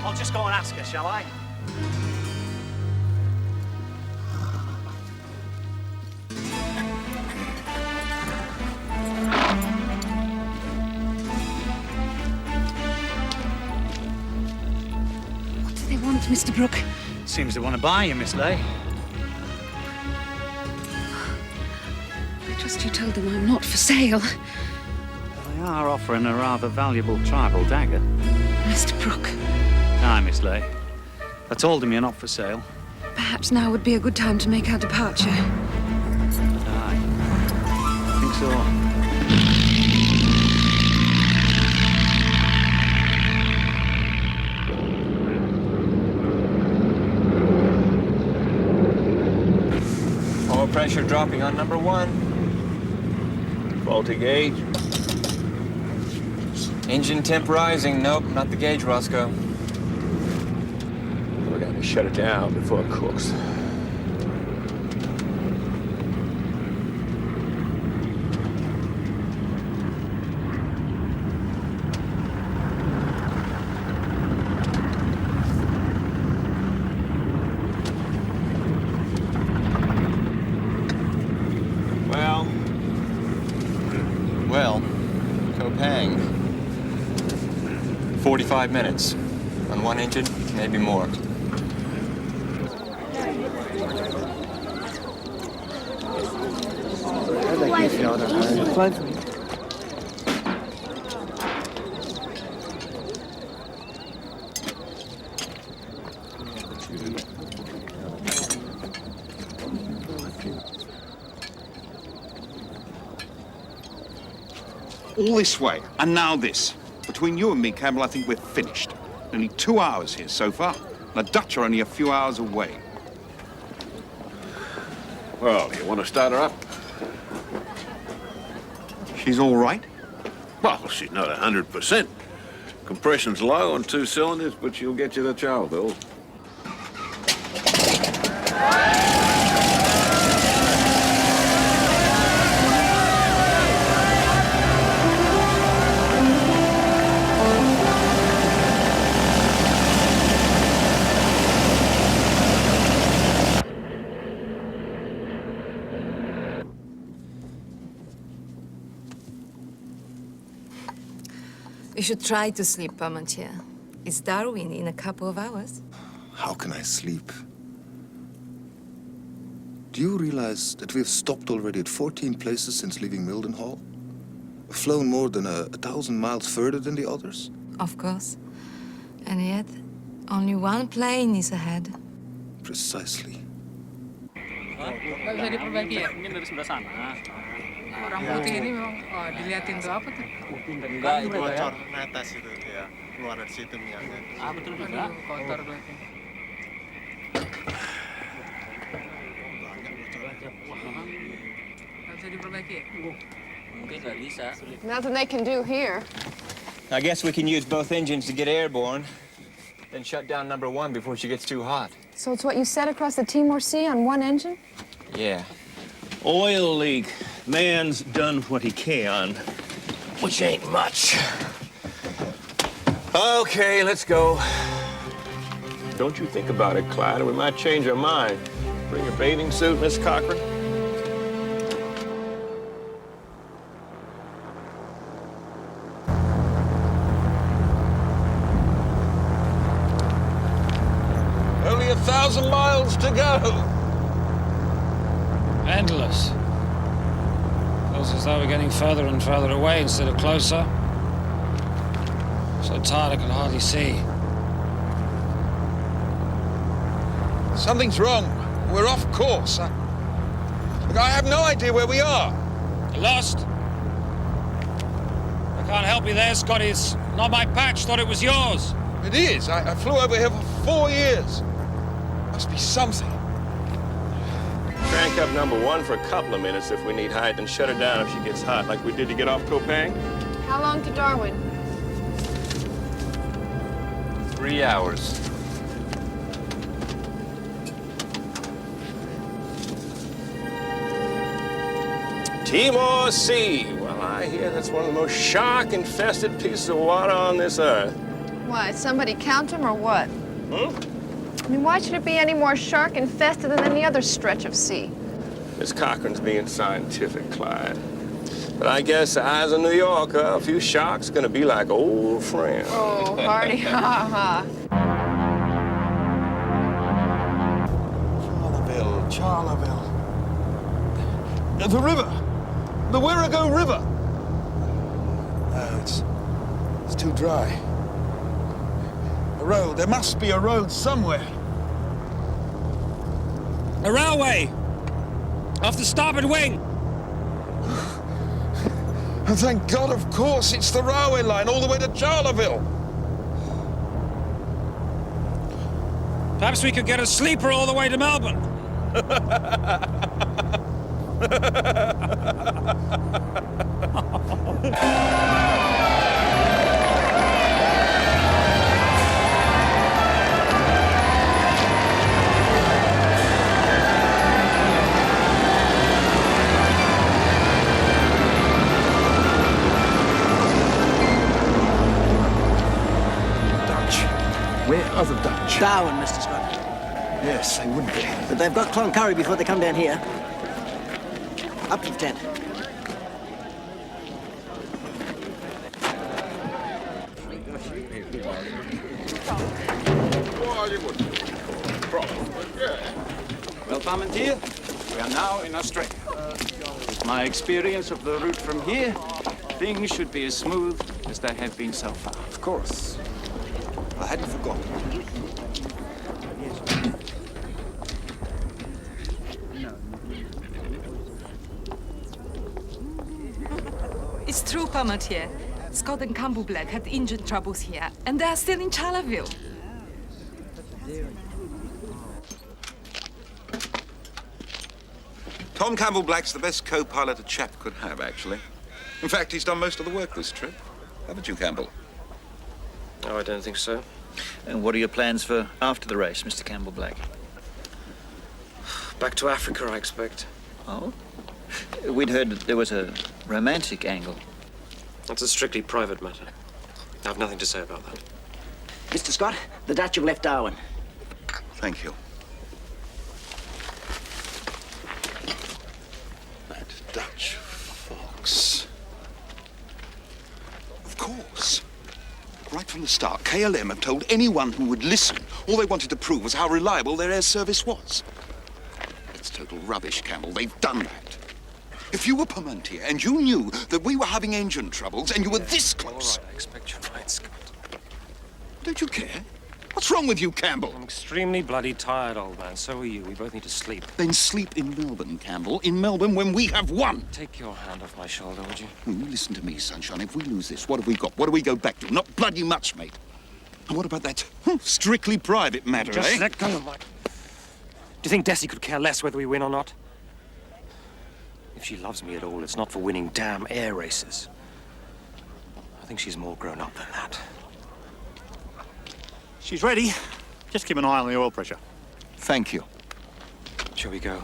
Speaker 20: I'll just go and ask her, shall I?
Speaker 8: What do they want, Mr. Brooke?
Speaker 20: Seems they want to buy you, Miss Leigh.
Speaker 8: I trust you told them I'm not for sale.
Speaker 20: They are offering a rather valuable tribal dagger.
Speaker 8: Mr. Brooke,
Speaker 20: Aye, Miss Leigh. I told them you're not for sale.
Speaker 8: perhaps now would be a good time to make our departure.
Speaker 20: Aye. I think so.
Speaker 18: Oil pressure dropping on number 1.
Speaker 2: Faulty gauge.
Speaker 18: Engine temp rising. Nope, not the gauge, Roscoe.
Speaker 2: We gotta shut it down before it cooks.
Speaker 18: Well, Kopang. 45 minutes. On 1 engine, maybe more.
Speaker 7: All this way, and now this. Between you and me, Campbell, I think we're finished. Only 2 hours here so far. The Dutch are only a few hours away.
Speaker 13: Well, you want to start her up?
Speaker 7: She's all right?
Speaker 13: Well, she's not 100%. Compression's low on 2 cylinders, but she'll get you the chow bill.
Speaker 14: You should try to sleep, Parmentier. It's Darwin in a couple of hours.
Speaker 15: How can I sleep? Do you realize that we've stopped already at 14 places since leaving Mildenhall? Flown more than 1,000 miles further than the others?
Speaker 14: Of course. And yet, only one plane is ahead.
Speaker 15: Precisely.
Speaker 24: Nggak bisa diperbaiki ya? Mungkin dari sebelah sana. Orang putih ini memang diliatin tuh apa tuh?
Speaker 1: Enggak, itu bocor atas itu ya. Keluar dari situ minyaknya.
Speaker 24: Ah, betul juga. Kotor berarti. Nggak bisa diperbaiki ya?
Speaker 18: Mungkin nggak bisa.
Speaker 12: Nothing they can do here.
Speaker 18: I guess we can use both engines to get airborne, then shut down number 1 before she gets too hot.
Speaker 12: So it's what you said across the Timor Sea on one engine?
Speaker 18: Yeah.
Speaker 2: Oil leak. Man's done what he can, which ain't much.
Speaker 18: Okay, let's go.
Speaker 2: Don't you think about it, Clyde, or we might change our mind. Bring your bathing suit, Miss Cochran. Only 1,000 miles to go.
Speaker 25: Endless. Feels as though we're getting further and further away instead of closer. So tired I can hardly see.
Speaker 7: Something's wrong. We're off course. Look, I have no idea where we are.
Speaker 25: You lost? I can't help you there, Scotty. It's not my patch. Thought it was yours.
Speaker 7: It is. I flew over here for 4 years. Must be something.
Speaker 2: Crank up number 1 for a couple of minutes if we need height, and shut her down if she gets hot, like we did to get off Kopang.
Speaker 12: How long to Darwin?
Speaker 18: 3 hours.
Speaker 2: Timor Sea. Well, I hear that's one of the most shark-infested pieces of water on this earth.
Speaker 12: Why, somebody count them or what?
Speaker 2: Hmm?
Speaker 12: I mean, why should it be any more shark-infested than any other stretch of sea?
Speaker 2: Miss Cochran's being scientific, Clyde. But I guess as a New Yorker, a few sharks gonna be like old friends.
Speaker 12: Oh, Hardy, ha ha.
Speaker 10: Charleville. The river. The Wirrego River. No, it's too dry. A road. There must be a road somewhere.
Speaker 25: A railway! Off the starboard wing!
Speaker 10: And thank God, of course, it's the railway line all the way to Charleville.
Speaker 25: Perhaps we could get a sleeper all the way to Melbourne.
Speaker 10: Where are the Dutch?
Speaker 4: Darwin, Mr. Scott.
Speaker 10: Yes, they would be.
Speaker 4: But they've got Cloncurry before they come down here. Up to the tent.
Speaker 17: Well, Parmentier, we are now in Australia. With my experience of the route from here, things should be as smooth as they have been so far.
Speaker 10: Of course. I hadn't forgotten.
Speaker 8: It's true, Parmentier. Scott and Campbell Black had engine troubles here, and they are still in Charleville.
Speaker 5: Tom Campbell Black's the best co-pilot a chap could have, actually. In fact, he's done most of the work this trip. Haven't you, Campbell?
Speaker 18: Oh, I don't think so.
Speaker 20: And what are your plans for after the race, Mr. Campbell Black?
Speaker 18: Back to Africa, I expect.
Speaker 20: Oh? We'd heard that there was a romantic angle.
Speaker 18: That's a strictly private matter. I have nothing to say about that.
Speaker 4: Mr. Scott, the Dutch have left Darwin.
Speaker 5: Thank you. That Dutch fox. Of course. Right from the start, KLM have told anyone who would listen, all they wanted to prove was how reliable their air service was. It's total rubbish, Campbell. They've done that. If you were Parmentier and you knew that we were having engine troubles and you were this close...
Speaker 18: All right, I expect you're right, Scott.
Speaker 5: Don't you care? What's wrong with you, Campbell?
Speaker 18: I'm extremely bloody tired, old man. So are you. We both need to sleep.
Speaker 5: Then sleep in Melbourne, Campbell. In Melbourne when we have won.
Speaker 18: Take your hand off my shoulder, would you?
Speaker 5: Listen to me, Sunshine. If we lose this, what have we got? What do we go back to? Not bloody much, mate. And what about that strictly private matter,
Speaker 18: Just
Speaker 5: eh?
Speaker 18: let go of my... Do you think Desi could care less whether we win or not? If she loves me at all, it's not for winning damn air races. I think she's more grown up than that.
Speaker 20: She's ready. Just keep an eye on the oil pressure.
Speaker 5: Thank you.
Speaker 18: Shall we go?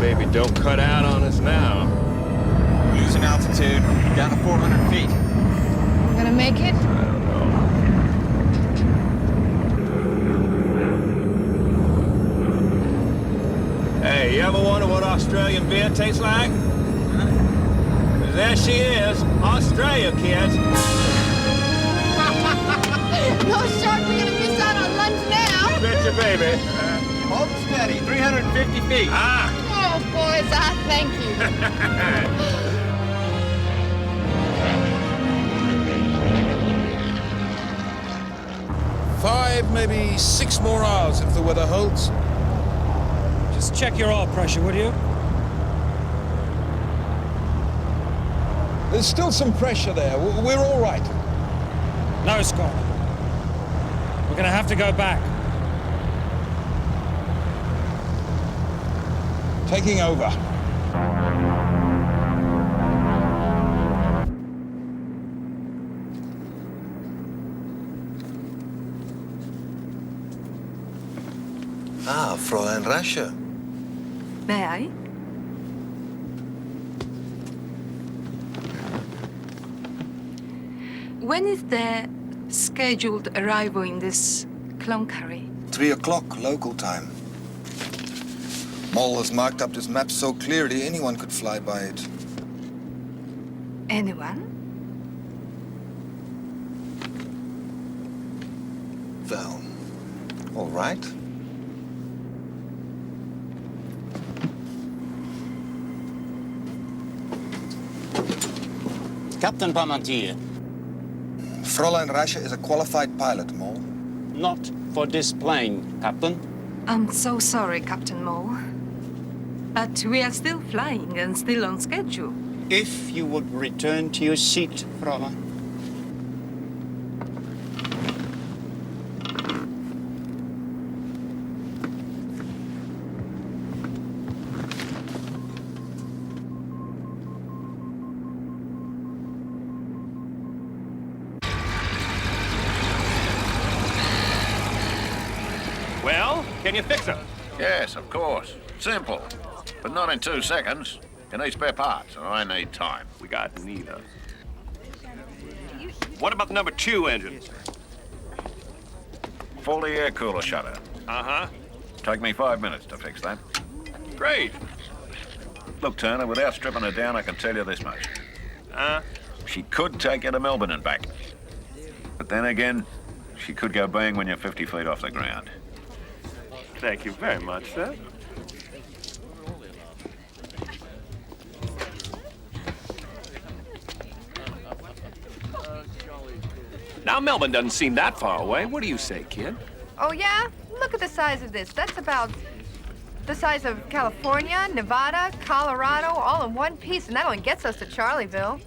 Speaker 2: Baby, don't cut out on us now.
Speaker 17: Losing altitude, down to 400 feet.
Speaker 12: I'm gonna make it?
Speaker 2: I don't know. Hey, you ever wonder what Australian beer tastes like? Huh? 'Cause there she is, Australia, kids.
Speaker 12: No, Shark, we're gonna miss out on lunch now.
Speaker 2: You betcha, baby.
Speaker 17: Hold steady, 350 feet.
Speaker 2: Ah!
Speaker 12: Oh, boys, I thank you.
Speaker 10: 5, maybe 6 more hours if the weather holds.
Speaker 25: Just check your oil pressure, would you?
Speaker 7: There's still some pressure there. We're all right.
Speaker 25: No, Scott. We're going to have to go back.
Speaker 7: Taking over.
Speaker 15: Ah, Fräulein Rasche.
Speaker 14: May I? When is the scheduled arrival in this Cloncurry?
Speaker 15: 3 o'clock local time. Moll has marked up this map so clearly anyone could fly by it.
Speaker 14: Anyone?
Speaker 15: Well, all right.
Speaker 17: Captain Parmentier.
Speaker 15: Fräulein Rasche is a qualified pilot, Moll.
Speaker 17: Not for this plane, Captain.
Speaker 14: I'm so sorry, Captain Moll. But we are still flying and still on schedule.
Speaker 17: If you would return to your seat, Fräulein.
Speaker 2: Well, can you fix it?
Speaker 13: Yes, of course. Simple. But not in 2 seconds. You need spare parts, and I need time.
Speaker 2: We got neither. What about the number 2 engine?
Speaker 13: Faulty air cooler shutter.
Speaker 2: Uh-huh.
Speaker 13: Take me 5 minutes to fix that.
Speaker 2: Great.
Speaker 13: Look, Turner, without stripping her down, I can tell you this much. She could take you to Melbourne and back. But then again, she could go bang when you're 50 feet off the ground.
Speaker 2: Thank you very much, sir. Now, Melbourne doesn't seem that far away. What do you say, kid?
Speaker 12: Oh, yeah? Look at the size of this. That's about the size of California, Nevada, Colorado, all in one piece, and that only gets us to Charlieville.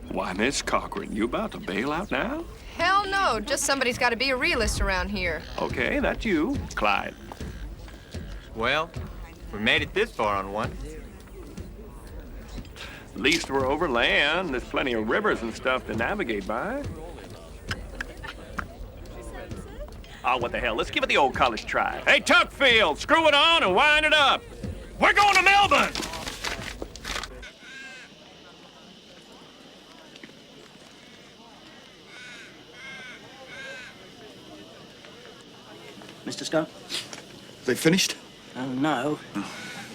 Speaker 2: Why, Miss Cochran, you about to bail out now?
Speaker 12: Hell no. Just somebody's got to be a realist around here.
Speaker 2: Okay, that's you, Clyde.
Speaker 3: Well, we made it this far on one.
Speaker 2: At least we're over land. There's plenty of rivers and stuff to navigate by. Oh, what the hell? Let's give it the old college try. Hey, Tuckfield, screw it on and wind it up. We're going to Melbourne!
Speaker 4: Mr. Scott?
Speaker 5: They finished?
Speaker 4: Oh, no.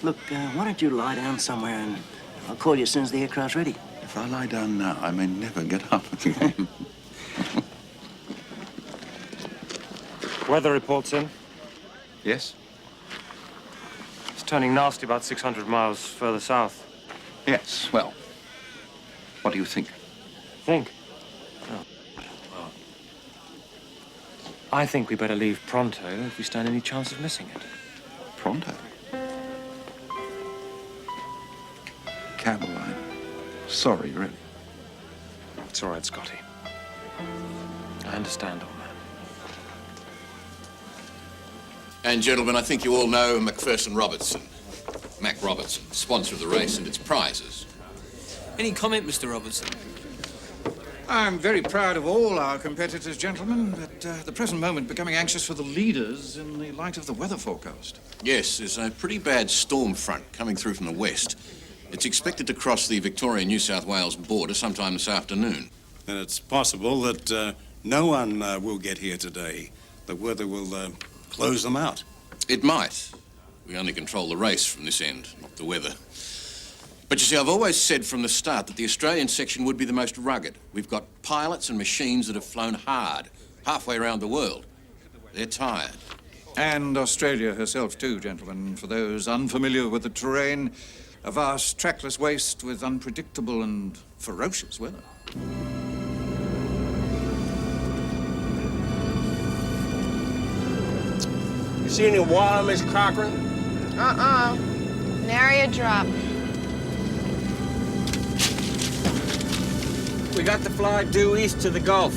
Speaker 4: Look, why don't you lie down somewhere and I'll call you as soon as the aircraft's ready.
Speaker 5: If I lie down now, I may never get up again.
Speaker 18: Weather reports in.
Speaker 5: Yes?
Speaker 18: It's turning nasty about 600 miles further south.
Speaker 5: Yes, well, what do you think?
Speaker 18: Think? Oh. Well, I think we better leave pronto if we stand any chance of missing it.
Speaker 5: Pronto? Caroline, sorry, really.
Speaker 18: It's all right, Scotty. I understand all that.
Speaker 9: And gentlemen, I think you all know McPherson Robertson. Mac Robertson, sponsor of the race and its prizes.
Speaker 11: Any comment, Mr. Robertson?
Speaker 10: I'm very proud of all our competitors, gentlemen, but at the present moment becoming anxious for the leaders in the light of the weather forecast.
Speaker 9: Yes, there's a pretty bad storm front coming through from the west. It's expected to cross the Victoria-New South Wales border sometime this afternoon.
Speaker 19: And it's possible that no one will get here today. The weather will close them out.
Speaker 9: It might. We only control the race from this end, not the weather. But you see, I've always said from the start that the Australian section would be the most rugged. We've got pilots and machines that have flown hard, halfway around the world. They're tired.
Speaker 10: And Australia herself, too, gentlemen. For those unfamiliar with the terrain, a vast trackless waste with unpredictable and ferocious weather.
Speaker 2: You see any water, Miss Cochran?
Speaker 12: Nary a drop.
Speaker 3: We got the fly due east to the Gulf.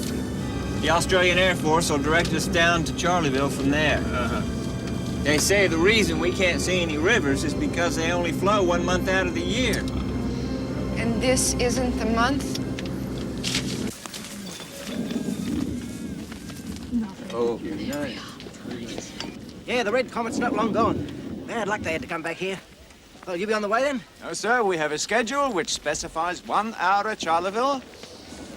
Speaker 3: The Australian Air Force will direct us down to Charleville from there. They say the reason we can't see any rivers is because they only flow 1 month out of the year.
Speaker 12: And this isn't the month?
Speaker 3: Oh,
Speaker 4: Yeah, the Red Comet's not long gone. Bad luck they had to come back here. Well, you be on the way then?
Speaker 10: No, sir. We have a schedule which specifies 1 hour at Charleville.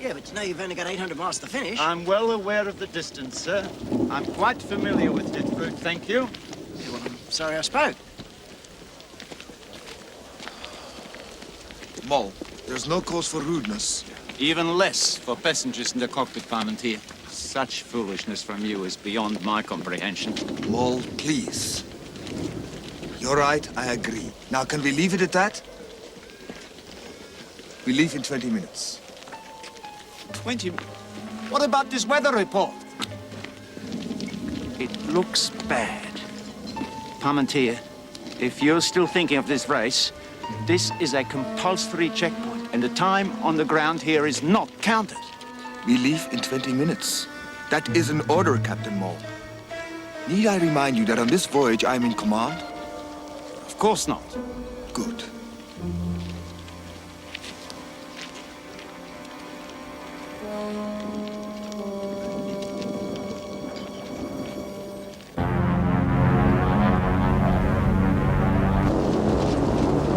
Speaker 4: Yeah, but you know you've only got 800 miles to finish.
Speaker 20: I'm well aware of the distance, sir. I'm quite familiar with Ditford, thank you.
Speaker 4: Yeah, well, I'm sorry I spoke.
Speaker 15: Mol, there's no cause for rudeness.
Speaker 20: Even less for passengers in the cockpit, Parmentier. Such foolishness from you is beyond my comprehension.
Speaker 15: Mol, please. You're right, I agree. Now, can we leave it at that? We leave in 20 minutes.
Speaker 10: 20. What about this weather report?
Speaker 20: It looks bad. Parmentier, if you're still thinking of this race, this is a compulsory checkpoint, and the time on the ground here is not counted.
Speaker 15: We leave in 20 minutes. That is an order, Captain Mol. Need I remind you that on this voyage I'm in command?
Speaker 20: Of course not.
Speaker 15: Good.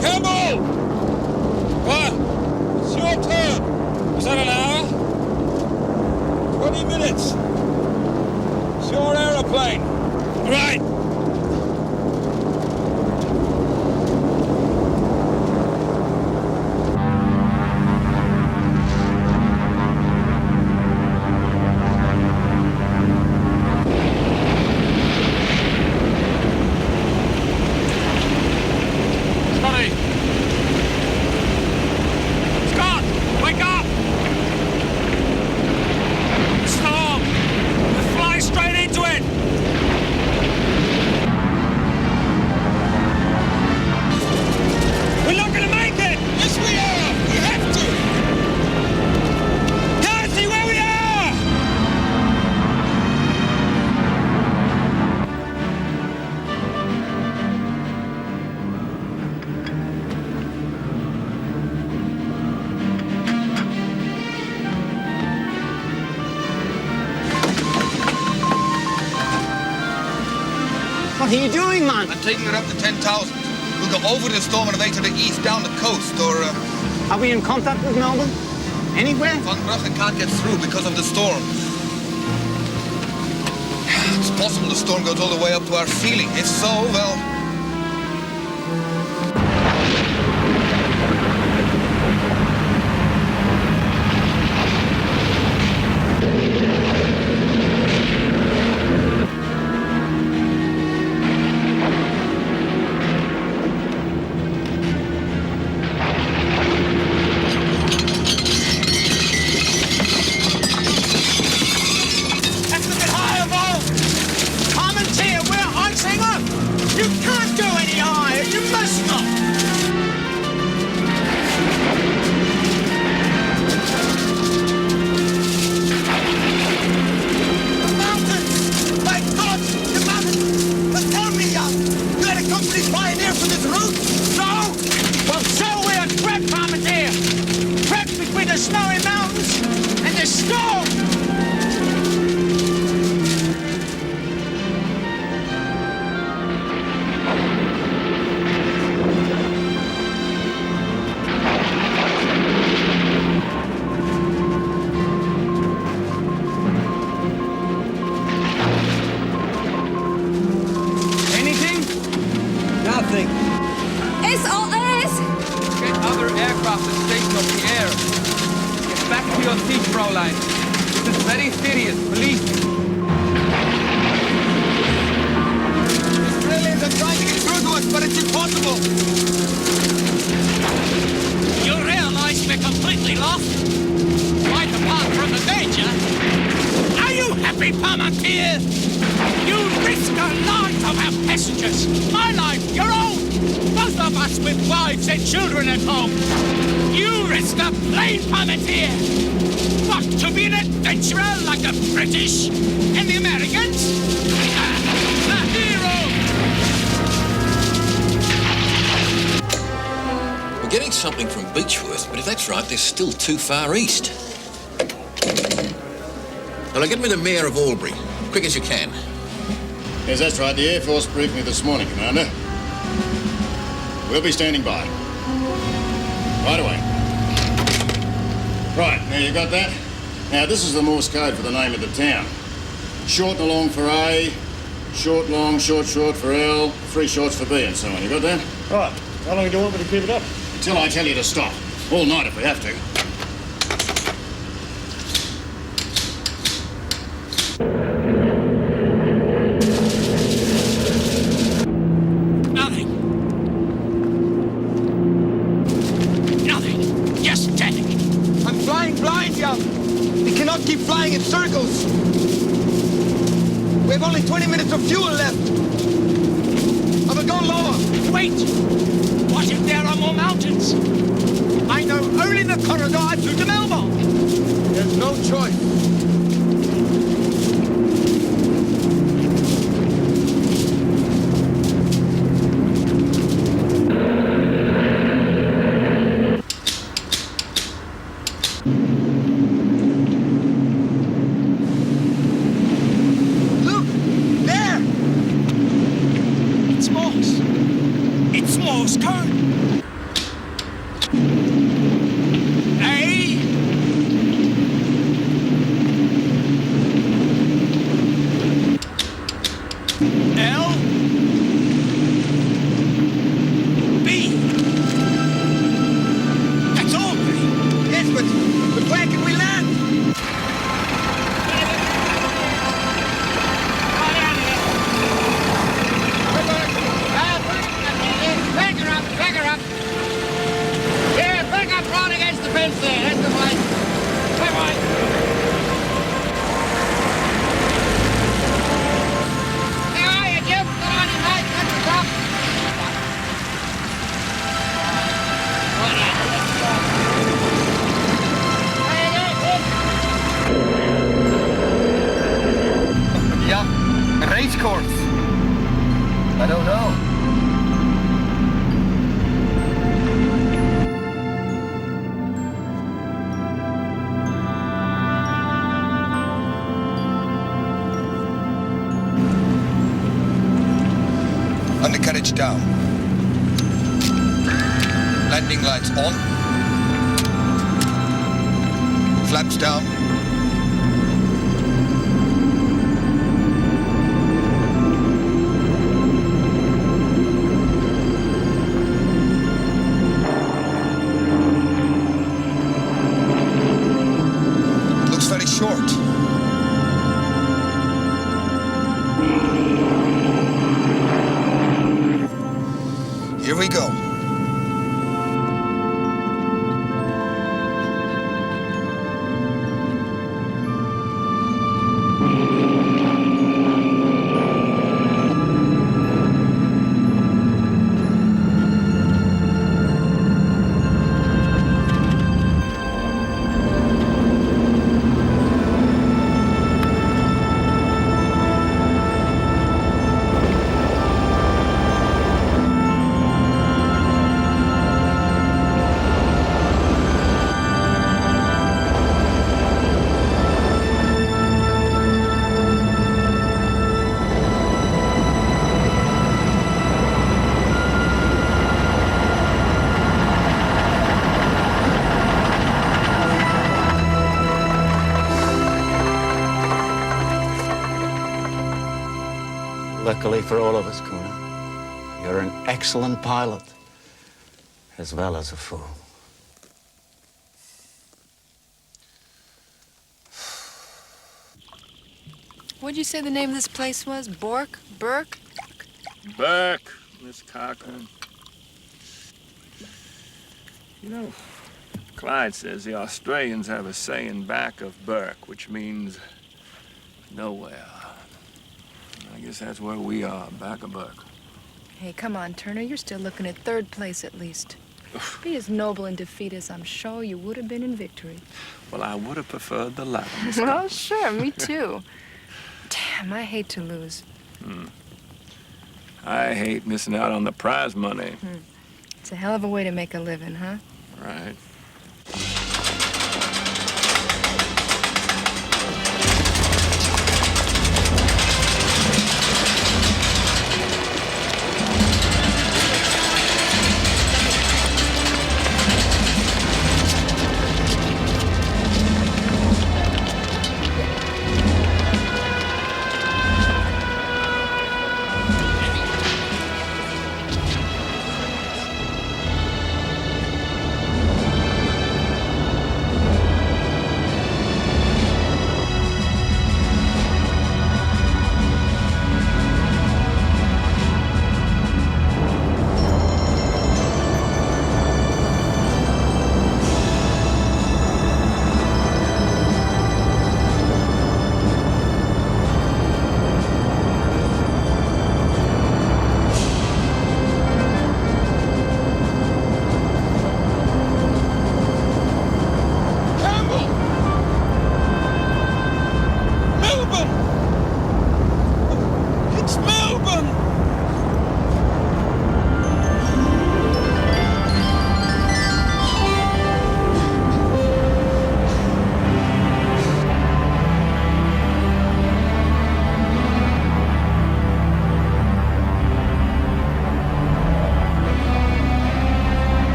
Speaker 7: Campbell! What? It's your turn. Is that an hour? 20 minutes. It's your aeroplane. Right.
Speaker 10: Scott! Wake up! Storm! We'll fly straight into it! We're not gonna make it! Yes, we are! We have to! Can't see where we are!
Speaker 20: What are you doing, man?
Speaker 7: I'm taking her up to 10,000. We'll go over the storm and away to the east down the coast, or...
Speaker 20: Are we in contact with Melbourne? Anywhere?
Speaker 7: Van Brugge can't get through because of the storm. It's possible the storm goes all the way up to our ceiling. If so, well...
Speaker 10: That's a bit higher, Mo! Parmentier, we're icing up! You can't go any higher! You must not! The mountains! My God! The mountains! But tell me, you had a company pioneer for this route? No! Well, so we're trapped, Parmentier! Trapped between the snowy mountains and the storm! Anything? Nothing.
Speaker 12: SOS!
Speaker 24: Get other aircraft and station of the air. Get back to your seat, Fraulein. This is very serious. Believe me.
Speaker 7: Australians are trying to get through to us, but it's impossible.
Speaker 10: You realize we're completely lost? Quite apart from the danger. Are you happy, Parmentier? You risk the lives of our passengers. My life, your own. Both of us with wives and children at home. You tourist, a plain palmetier. What, to be an adventurer like the British and the Americans? A hero!
Speaker 9: We're getting something from Beechworth, but if that's right, they're still too far east. Well, get me the Mayor of Albury, quick as you can.
Speaker 6: Yes, that's right. The Air Force briefed me this morning, Commander. We'll be standing by. Right away. Right, now you got that? Now, this is the Morse code for the name of the town. Short and long for A, short, long, short, short for L, 3 shorts for B, and so on. You got that? Right. How long do you want me to keep it up? Until I tell you to stop. All night if we have to.
Speaker 10: Keep flying in circles. We have only 20 minutes of fuel left. I will go lower. Wait. What if there are more mountains? I know only the corridor through to Melbourne. There's no choice.
Speaker 5: Undercarriage down. Landing lights on. Flaps down. Looks very short. Here we go.
Speaker 20: Luckily for all of us, Kuna, you're an excellent pilot, as well as a fool.
Speaker 14: What'd you say the name of this place was? Bork? Burke?
Speaker 2: Burke, Miss Cochran. You know, Clyde says the Australians have a saying back of Burke, which means nowhere. I guess that's where we are, back of Burke.
Speaker 14: Hey, come on, Turner. You're still looking at third place at least.
Speaker 12: Be as noble in defeat as I'm sure you would have been in victory.
Speaker 1: Well, I would have preferred the latter, Miss
Speaker 12: Well, sure, me too. Damn, I hate to lose.
Speaker 1: I hate missing out on the prize money.
Speaker 12: It's a hell of a way to make a living, huh?
Speaker 1: Right.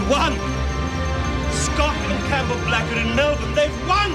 Speaker 10: Won! Scott and Campbell Blackwood and Melbourne, they've won!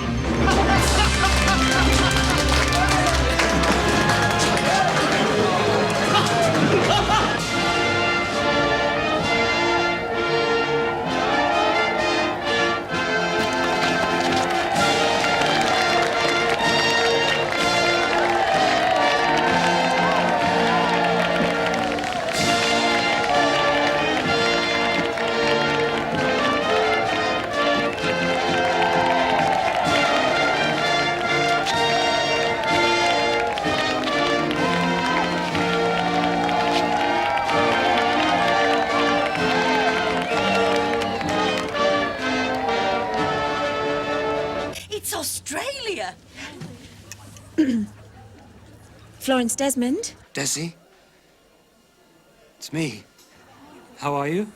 Speaker 16: Australia. Florence Desmond.
Speaker 18: Desi? It's me. How are you?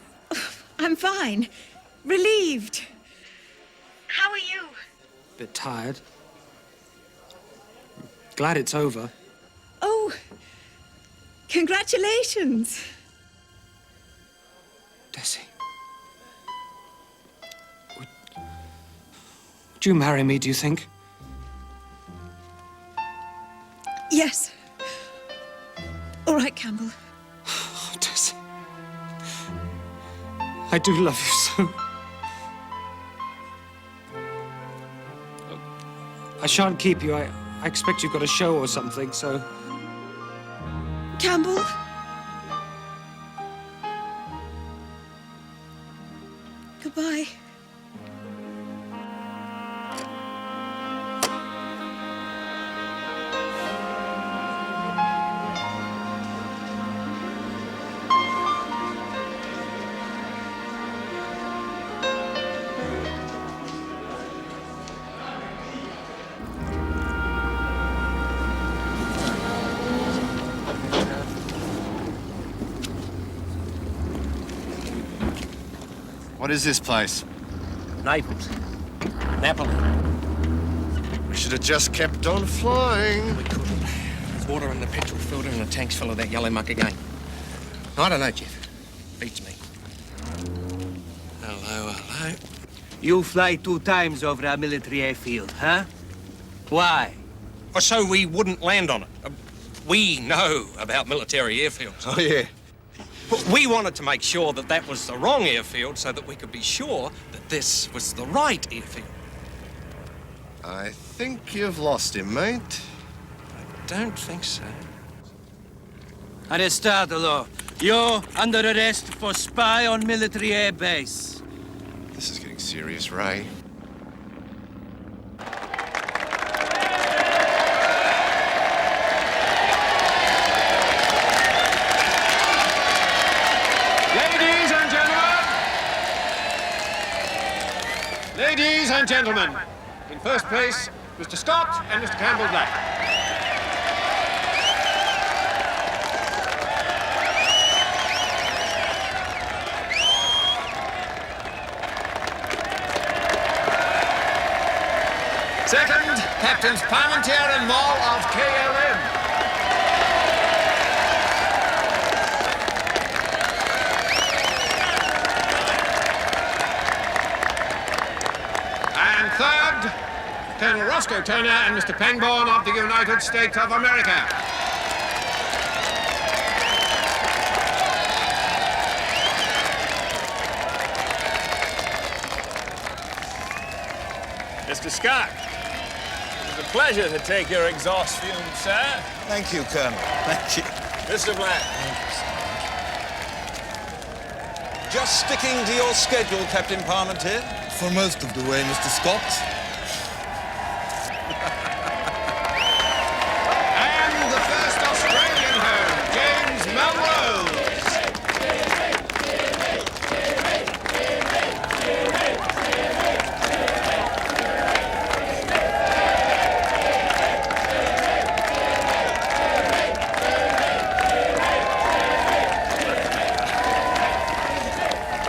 Speaker 16: I'm fine. Relieved. How are you?
Speaker 18: Bit tired. Glad it's over.
Speaker 16: Oh, congratulations.
Speaker 18: Desi. Would you marry me, do you think?
Speaker 16: Yes. All right, Campbell.
Speaker 18: Oh, Desi. I do love you so. I shan't keep you. I expect you've got a show or something, so...
Speaker 16: Campbell? Goodbye.
Speaker 8: What is this place?
Speaker 2: Naples. Napoli.
Speaker 8: We should have just kept on flying.
Speaker 2: We couldn't. There's water in the petrol filter and the tank's full of that yellow muck again. I don't know, Jeff. Beats me. Hello, hello.
Speaker 10: You fly 2 times over our military airfield, huh? Why?
Speaker 2: So we wouldn't land on it. We know about military airfields.
Speaker 8: Oh, yeah.
Speaker 2: But we wanted to make sure that that was the wrong airfield so that we could be sure that this was the right airfield.
Speaker 8: I think you've lost him, mate.
Speaker 2: I don't think so.
Speaker 10: Arrestadolo, you're under arrest for spy on military airbase.
Speaker 8: This is getting serious, Ray.
Speaker 21: Ladies and gentlemen, in first place, Mr. Scott and Mr. Campbell Black. Second, Captains Parmentier and Moll of KLM. And third, Colonel Roscoe Turner and Mr. Pangborn of the United States of America.
Speaker 2: Mr. Scott, it's a pleasure to take your exhaust fumes, sir.
Speaker 8: Thank you, Colonel. Thank you.
Speaker 2: Mr. Black.
Speaker 7: Just sticking to your schedule, Captain Parmentier?
Speaker 15: For most of the way, Mr. Scott.
Speaker 21: And the first Australian home, James Melrose.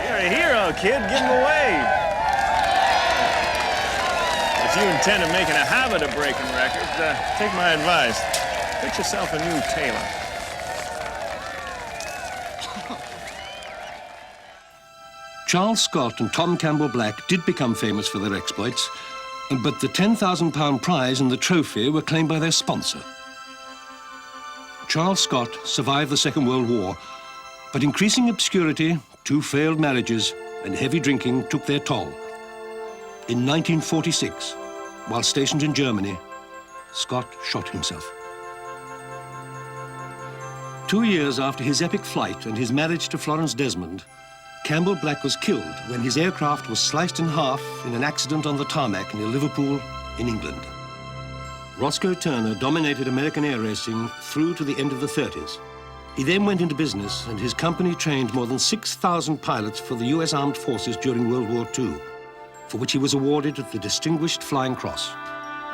Speaker 1: You're a hero, kid. Give him away. If you intend on making a habit of breaking records, take my advice. Get yourself a new tailor.
Speaker 22: Charles Scott and Tom Campbell Black did become famous for their exploits, but the £10,000 prize and the trophy were claimed by their sponsor. Charles Scott survived the Second World War, but increasing obscurity, 2 failed marriages, and heavy drinking took their toll. In 1946, while stationed in Germany, Scott shot himself. 2 years after his epic flight and his marriage to Florence Desmond, Campbell Black was killed when his aircraft was sliced in half in an accident on the tarmac near Liverpool in England. Roscoe Turner dominated American air racing through to the end of the 30s. He then went into business, and his company trained more than 6,000 pilots for the US Armed Forces during World War II, for which he was awarded the Distinguished Flying Cross.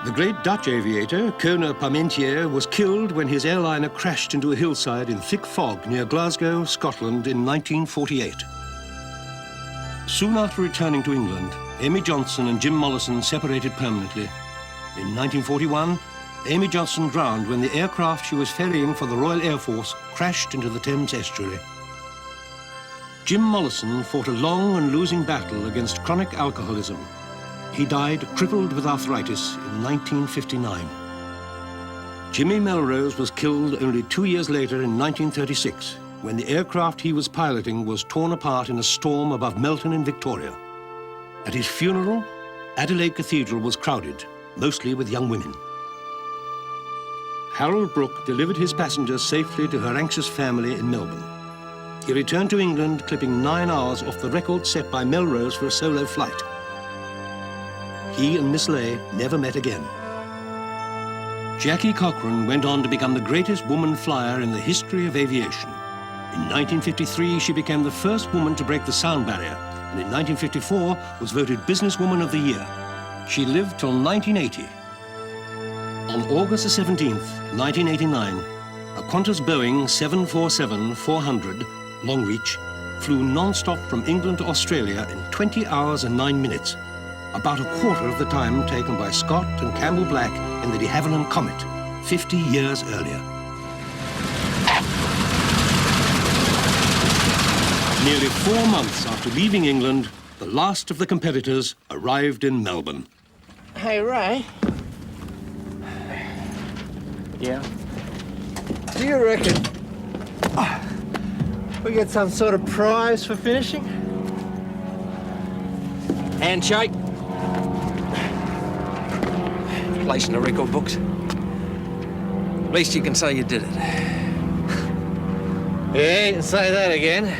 Speaker 22: The great Dutch aviator, Colonel Parmentier, was killed when his airliner crashed into a hillside in thick fog near Glasgow, Scotland in 1948. Soon after returning to England, Amy Johnson and Jim Mollison separated permanently. In 1941, Amy Johnson drowned when the aircraft she was ferrying for the Royal Air Force crashed into the Thames estuary. Jim Mollison fought a long and losing battle against chronic alcoholism. He died crippled with arthritis in 1959. Jimmy Melrose was killed only 2 years later in 1936, when the aircraft he was piloting was torn apart in a storm above Melton in Victoria. At his funeral, Adelaide Cathedral was crowded, mostly with young women. Harold Brooke delivered his passengers safely to her anxious family in Melbourne. He returned to England, clipping 9 hours off the record set by Melrose for a solo flight. He and Miss Leigh never met again. Jackie Cochran went on to become the greatest woman flyer in the history of aviation. In 1953, she became the first woman to break the sound barrier, and in 1954 was voted Businesswoman of the Year. She lived till 1980. On August the 17th, 1989, a Qantas Boeing 747-400 Longreach flew non-stop from England to Australia in 20 hours and 9 minutes, about a quarter of the time taken by Scott and Campbell Black in the de Havilland Comet 50 years earlier. Nearly 4 months after leaving England, the last of the competitors arrived in Melbourne.
Speaker 11: Hey, Ray.
Speaker 3: Yeah?
Speaker 11: Do you reckon we get some sort of prize for finishing?
Speaker 18: Handshake. Place in the record books. At least you can say you did it.
Speaker 11: Yeah, say that again.